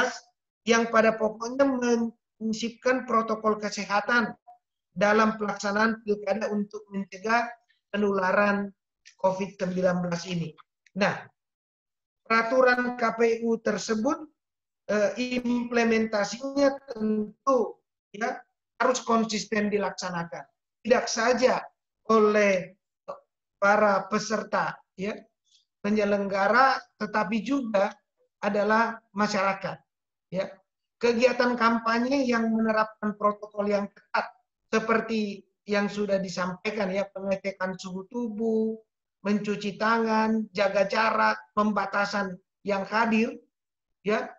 yang pada pokoknya menyisipkan protokol kesehatan dalam pelaksanaan pilkada untuk mencegah penularan COVID-19 ini. Nah, peraturan KPU tersebut implementasinya tentu ya harus konsisten dilaksanakan. Tidak saja oleh para peserta ya penyelenggara, tetapi juga adalah masyarakat. Ya, kegiatan kampanye yang menerapkan protokol yang ketat seperti yang sudah disampaikan ya, pengecekan suhu tubuh, mencuci tangan, jaga jarak, pembatasan yang hadir, ya,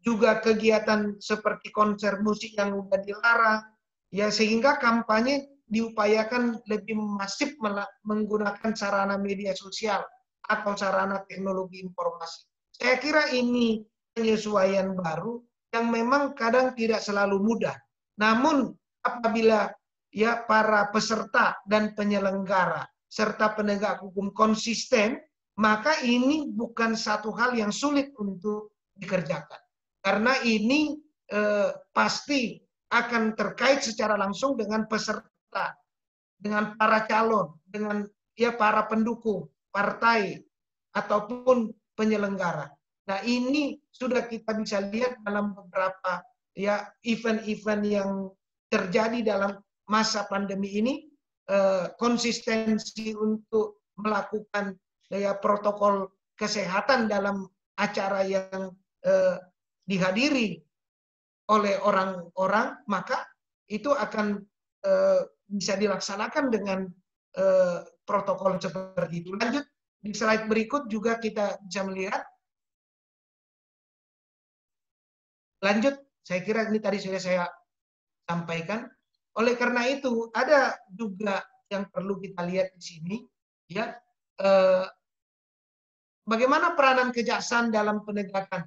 juga kegiatan seperti konser musik yang sudah dilarang, ya sehingga kampanye diupayakan lebih masif menggunakan sarana media sosial atau sarana teknologi informasi. Saya kira ini penyesuaian baru yang memang kadang tidak selalu mudah. Namun apabila ya para peserta dan penyelenggara serta penegak hukum konsisten, maka ini bukan satu hal yang sulit untuk dikerjakan. Karena ini pasti akan terkait secara langsung dengan peserta, dengan para calon, dengan ya para pendukung partai ataupun penyelenggara. Nah, ini sudah kita bisa lihat dalam beberapa ya event-event yang terjadi dalam masa pandemi ini, konsistensi untuk melakukan ya protokol kesehatan dalam acara yang dihadiri oleh orang-orang, maka itu akan bisa dilaksanakan dengan protokol seperti itu. Lanjut, di slide berikut juga kita bisa melihat. Lanjut, saya kira ini tadi sudah saya sampaikan. Oleh karena itu, ada juga yang perlu kita lihat di sini, ya. Bagaimana peranan kejaksaan dalam penegakan?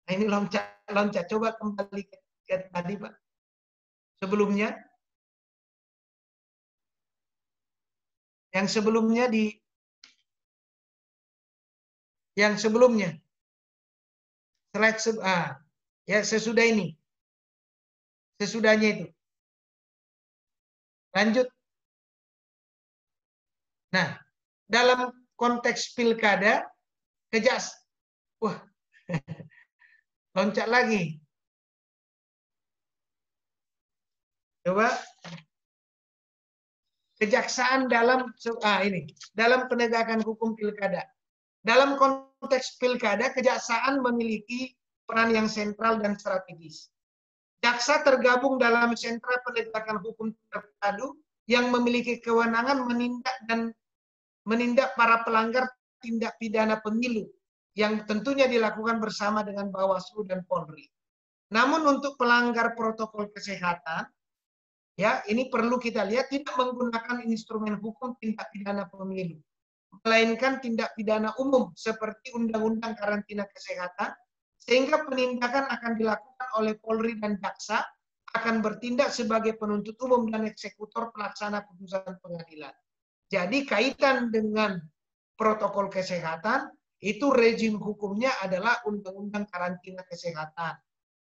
Nah, ini loncat. Coba kembali ke tadi, Pak. Sebelumnya, yang sebelumnya, slide ya sesudah ini, sesudahnya itu. Lanjut. Nah, dalam konteks pilkada, wah, loncat lagi. Coba. Kejaksaan dalam penegakan hukum pilkada. Dalam konteks pilkada, kejaksaan memiliki peran yang sentral dan strategis. Jaksa tergabung dalam sentra penegakan hukum terpadu yang memiliki kewenangan menindak para pelanggar tindak pidana pemilu yang tentunya dilakukan bersama dengan Bawaslu dan Polri. Namun untuk pelanggar protokol kesehatan, ya, ini perlu kita lihat tidak menggunakan instrumen hukum tindak pidana pemilu, melainkan tindak pidana umum seperti Undang-Undang Karantina Kesehatan, sehingga penindakan akan dilakukan oleh Polri dan jaksa akan bertindak sebagai penuntut umum dan eksekutor pelaksana putusan pengadilan. Jadi kaitan dengan protokol kesehatan itu rezim hukumnya adalah Undang-Undang Karantina Kesehatan.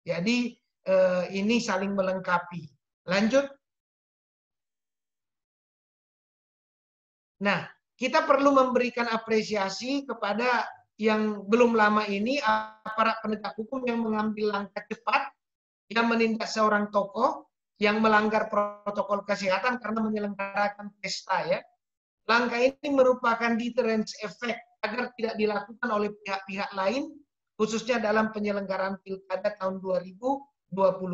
Jadi ini saling melengkapi. Lanjut. Nah, kita perlu memberikan apresiasi kepada yang belum lama ini aparat penegak hukum yang mengambil langkah cepat yang menindak seorang tokoh yang melanggar protokol kesehatan karena menyelenggarakan pesta, ya. Langkah ini merupakan deterrence effect agar tidak dilakukan oleh pihak-pihak lain khususnya dalam penyelenggaraan pilkada tahun 2020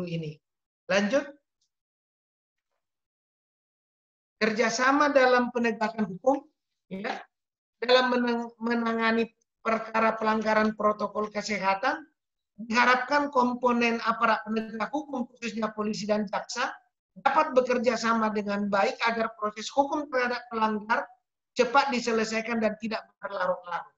ini. Lanjut. Kerjasama dalam penegakan hukum, ya, dalam menangani perkara pelanggaran protokol kesehatan, diharapkan komponen aparat penegak hukum, khususnya polisi dan jaksa, dapat bekerja sama dengan baik agar proses hukum terhadap pelanggar cepat diselesaikan dan tidak berlarut-larut.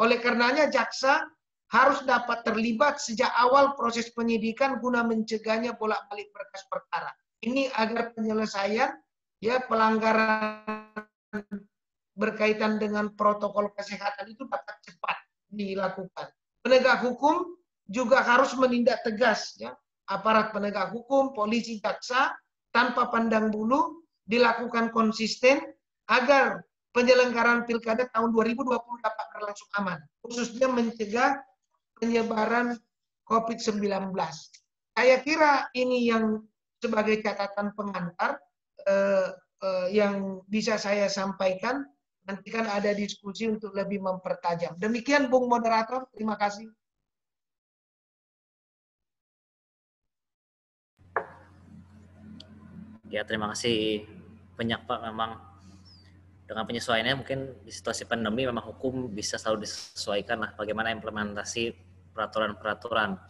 Oleh karenanya, jaksa harus dapat terlibat sejak awal proses penyidikan guna mencegahnya bolak-balik berkas perkara. Ini agar penyelesaian, ya, pelanggaran berkaitan dengan protokol kesehatan itu dapat cepat dilakukan. Penegak hukum juga harus menindak tegas, ya, aparat penegak hukum, polisi, jaksa tanpa pandang bulu dilakukan konsisten agar penyelenggaraan pilkada tahun 2020 dapat berlangsung aman, khususnya mencegah penyebaran COVID-19. Saya kira ini yang sebagai catatan pengantar yang bisa saya sampaikan. Nanti kan ada diskusi untuk lebih mempertajam. Demikian, Bung Moderator. Terima kasih. Ya, terima kasih banyak, Pak. Memang dengan penyesuaiannya mungkin di situasi pandemi memang hukum bisa selalu disesuaikan lah bagaimana implementasi peraturan-peraturan.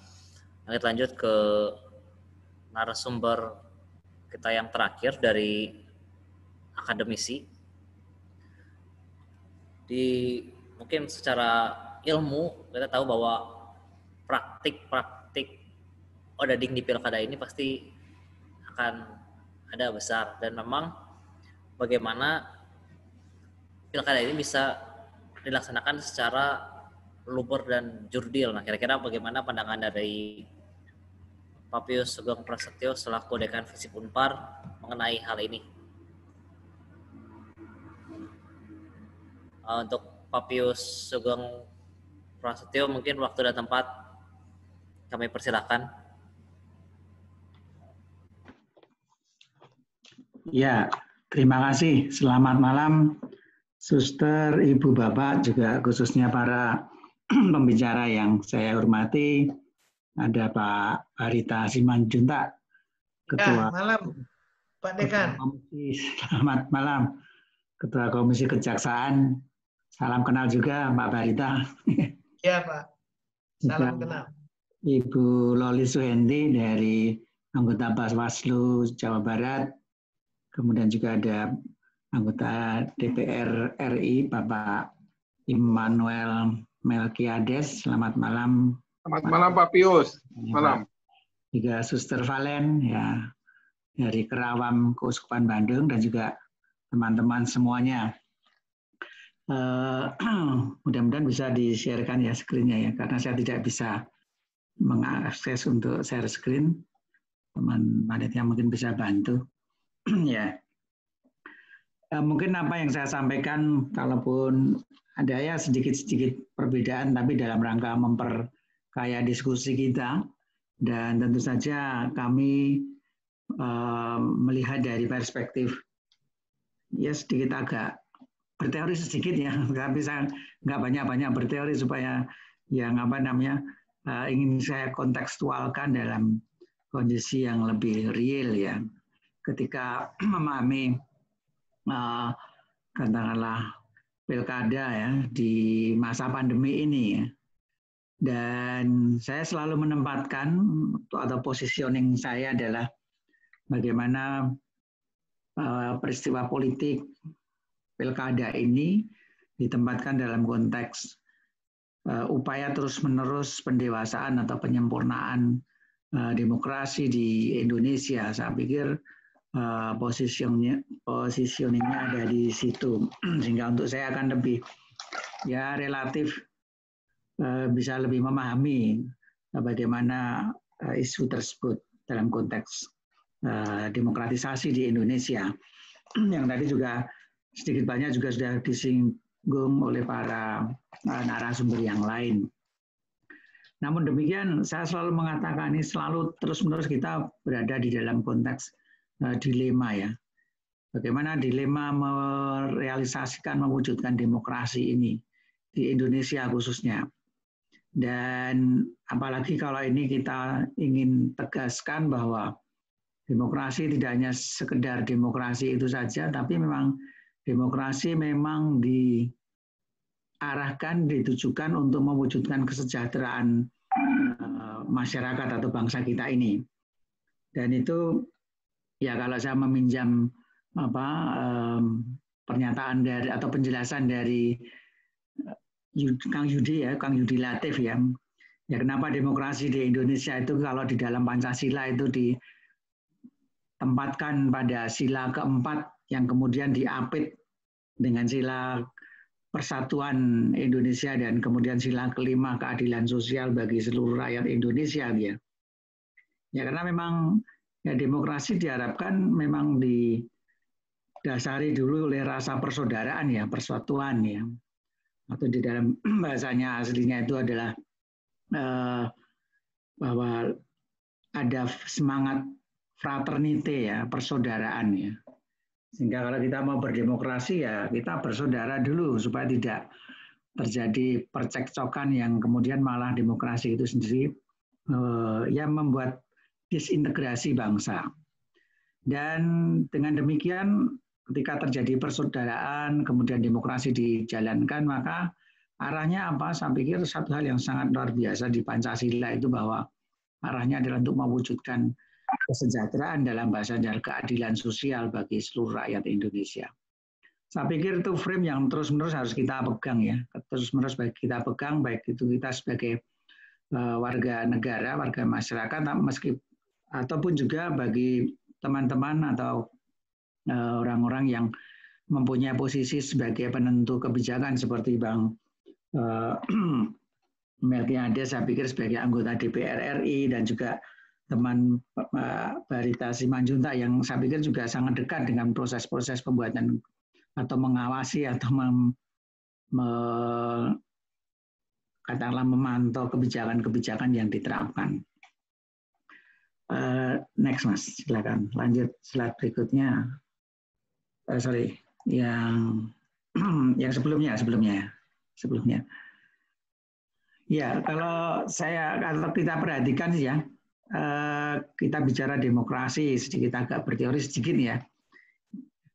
Kita lanjut ke narasumber kita yang terakhir dari akademisi. Mungkin secara ilmu kita tahu bahwa praktik auditing di pilkada ini pasti akan ada besar, dan memang bagaimana pilkada ini bisa dilaksanakan secara luber dan jurdil. Nah, kira-kira bagaimana pandangan dari Pak Pius Sugeng Prasetyo selaku Dekan Visip Unpar mengenai hal ini? Untuk Pak Pius Sugeng Prasetyo, mungkin waktu dan tempat kami persilakan. Ya, terima kasih. Selamat malam, Suster, Ibu, Bapak, juga khususnya para pembicara yang saya hormati. Ada Pak Barita Simanjuntak, Ketua. Malam, Pak Dekan. Selamat malam, Ketua Komisi Kejaksaan. Salam kenal juga, Pak Barita. Iya, Pak. Salam kenal. Ibu Loli Suhendi dari anggota Bawaslu Jawa Barat. Kemudian juga ada anggota DPR RI, Bapak Immanuel Melkiades. Selamat malam. Selamat malam Pak Pius. Malam. Juga Suster Valen ya dari Kerawam Keuskupan Bandung dan juga teman-teman semuanya. Mudah-mudahan bisa di-share-kan ya screen-nya ya, karena saya tidak bisa mengakses untuk share screen. Teman panitia mungkin bisa bantu. Ya. Mungkin apa yang saya sampaikan, kalaupun ada ya sedikit-sedikit perbedaan, tapi dalam rangka memperkaya diskusi kita, dan tentu saja kami melihat dari perspektif ya sedikit agak berteori sedikit ya, tapi saya nggak banyak-banyak berteori supaya yang apa namanya ingin saya kontekstualkan dalam kondisi yang lebih real ya, ketika memahami katakanlah pilkada ya di masa pandemi ini ya. Dan saya selalu menempatkan atau positioning saya adalah bagaimana peristiwa politik pilkada ini ditempatkan dalam konteks upaya terus-menerus pendewasaan atau penyempurnaan demokrasi di Indonesia. Saya pikir positioningnya ada di situ, sehingga untuk saya akan lebih ya relatif bisa lebih memahami bagaimana isu tersebut dalam konteks demokratisasi di Indonesia, yang tadi juga sedikit banyak juga sudah disinggung oleh para narasumber yang lain. Namun demikian, saya selalu mengatakan ini selalu terus-menerus kita berada di dalam konteks dilema ya. Bagaimana dilema merealisasikan, mewujudkan demokrasi ini di Indonesia khususnya. Dan apalagi kalau ini kita ingin tegaskan bahwa demokrasi tidak hanya sekedar demokrasi itu saja, tapi memang demokrasi memang diarahkan, ditujukan untuk mewujudkan kesejahteraan masyarakat atau bangsa kita ini. Dan itu ya kalau saya meminjam pernyataan dari atau penjelasan dari Kang Yudi Latif ya kenapa demokrasi di Indonesia itu kalau di dalam Pancasila itu ditempatkan pada sila keempat yang kemudian diapit dengan sila persatuan Indonesia dan kemudian sila kelima keadilan sosial bagi seluruh rakyat Indonesia ya karena memang ya demokrasi diharapkan memang didasari dulu oleh rasa persaudaraan ya, persatuan ya, atau di dalam bahasanya aslinya itu adalah bahwa ada semangat fraternite ya, persaudaraan ya. Sehingga kalau kita mau berdemokrasi ya kita bersaudara dulu supaya tidak terjadi percekcokan yang kemudian malah demokrasi itu sendiri yang membuat disintegrasi bangsa. Dan dengan demikian ketika terjadi persaudaraan kemudian demokrasi dijalankan, maka arahnya apa? Saya pikir satu hal yang sangat luar biasa di Pancasila itu bahwa arahnya adalah untuk mewujudkan kesejahteraan dalam bahasa keadilan sosial bagi seluruh rakyat Indonesia. Saya pikir itu frame yang terus-menerus harus kita pegang ya, terus-menerus kita pegang, baik itu kita sebagai warga negara, warga masyarakat, ataupun juga bagi teman-teman atau orang-orang yang mempunyai posisi sebagai penentu kebijakan seperti Bang Melkiades, saya pikir sebagai anggota DPR RI dan juga teman Barita Simanjuntak yang saya pikir juga sangat dekat dengan proses-proses pembuatan atau mengawasi atau katakanlah memantau kebijakan-kebijakan yang diterapkan. Next Mas, silakan lanjut slide berikutnya. Yang sebelumnya. Ya, kalau kita perhatikan ya, kita bicara demokrasi sedikit agak berteori sedikit ya.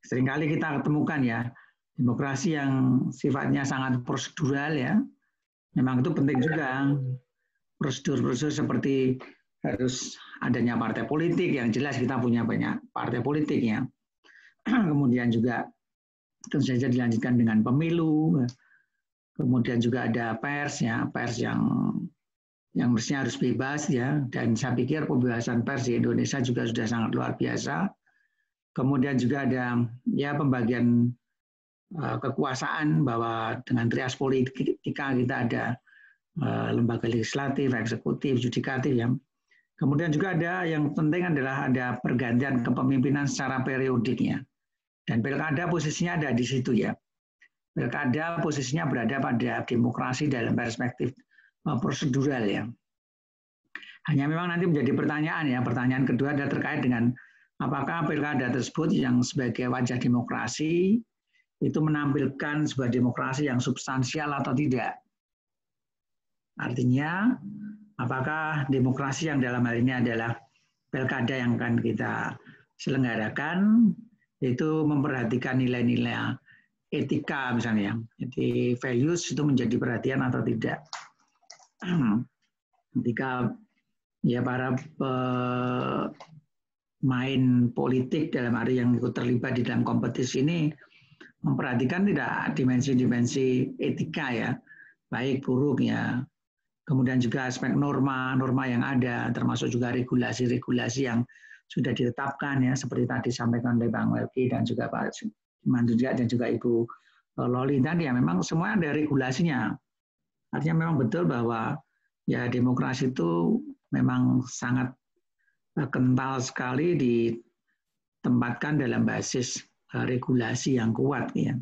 Seringkali kita ketemukan ya, demokrasi yang sifatnya sangat prosedural ya. Memang itu penting juga. Prosedur-prosedur seperti harus adanya partai politik, yang jelas kita punya banyak partai politik ya. Kemudian juga tentu saja dilanjutkan dengan pemilu, kemudian juga ada pers ya, pers yang mestinya harus bebas ya, dan saya pikir pembebasan pers di Indonesia juga sudah sangat luar biasa. Kemudian juga ada ya pembagian kekuasaan, bahwa dengan trias politika kita ada lembaga legislatif, eksekutif, yudikatif ya. Kemudian juga ada yang penting adalah ada pergantian kepemimpinan secara periodiknya. Dan pilkada posisinya ada di situ ya. Pilkada posisinya berada pada demokrasi dalam perspektif prosedural ya. Hanya memang nanti menjadi pertanyaan ya. Pertanyaan kedua adalah terkait dengan apakah pilkada tersebut yang sebagai wajah demokrasi itu menampilkan sebuah demokrasi yang substansial atau tidak. Artinya, apakah demokrasi yang dalam hal ini adalah pilkada yang akan kita selenggarakan itu memperhatikan nilai-nilai etika misalnya, jadi values itu menjadi perhatian atau tidak. Ketika ya para pemain politik dalam arti yang ikut terlibat di dalam kompetisi ini memperhatikan tidak dimensi-dimensi etika ya, baik buruk ya, kemudian juga aspek norma yang ada, termasuk juga regulasi-regulasi yang sudah ditetapkan ya, seperti tadi disampaikan oleh Bang Melki dan juga Pak Mandudja dan juga Ibu Loli tadi ya, memang semua ada regulasinya. Artinya memang betul bahwa ya demokrasi itu memang sangat kental sekali ditempatkan dalam basis regulasi yang kuat ya.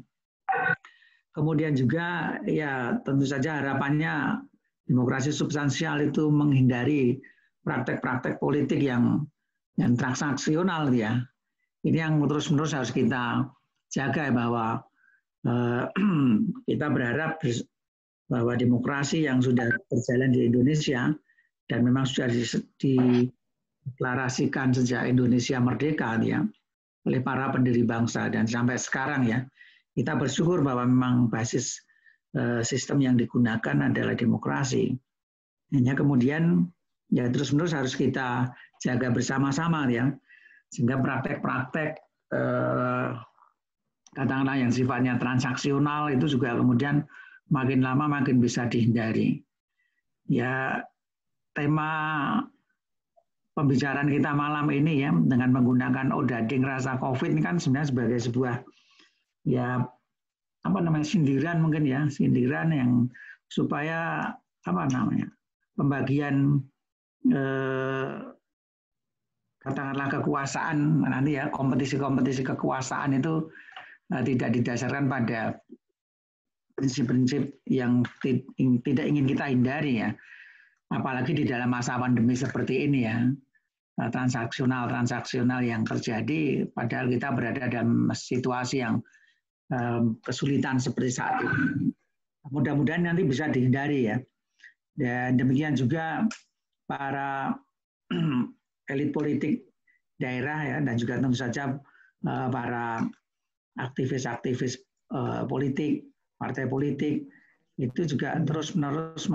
Kemudian juga ya tentu saja harapannya demokrasi substansial itu menghindari praktek-praktek politik yang transaksional ya. Ini yang terus-menerus harus kita jaga bahwa kita berharap bahwa demokrasi yang sudah berjalan di Indonesia dan memang sudah dideklarasikan sejak Indonesia merdeka ya oleh para pendiri bangsa dan sampai sekarang ya, kita bersyukur bahwa memang basis sistem yang digunakan adalah demokrasi. Hanya kemudian ya terus-menerus harus kita jaga bersama-sama ya, sehingga praktek-praktek katakanlah yang sifatnya transaksional itu juga kemudian makin lama makin bisa dihindari. Ya tema pembicaraan kita malam ini ya dengan menggunakan odading rasa COVID ini kan sebenarnya sebagai sebuah ya apa namanya sindiran mungkin ya, sindiran yang supaya apa namanya pembagian katakanlah kekuasaan nanti ya, kompetisi-kompetisi kekuasaan itu tidak didasarkan pada prinsip-prinsip yang tidak ingin kita hindari ya, apalagi di dalam masa pandemi seperti ini ya, transaksional yang terjadi padahal kita berada dalam situasi yang kesulitan seperti saat ini. Mudah-mudahan nanti bisa dihindari ya. Dan demikian juga para elit politik daerah ya, dan juga tentu saja para aktivis-aktivis politik, partai politik itu juga terus-menerus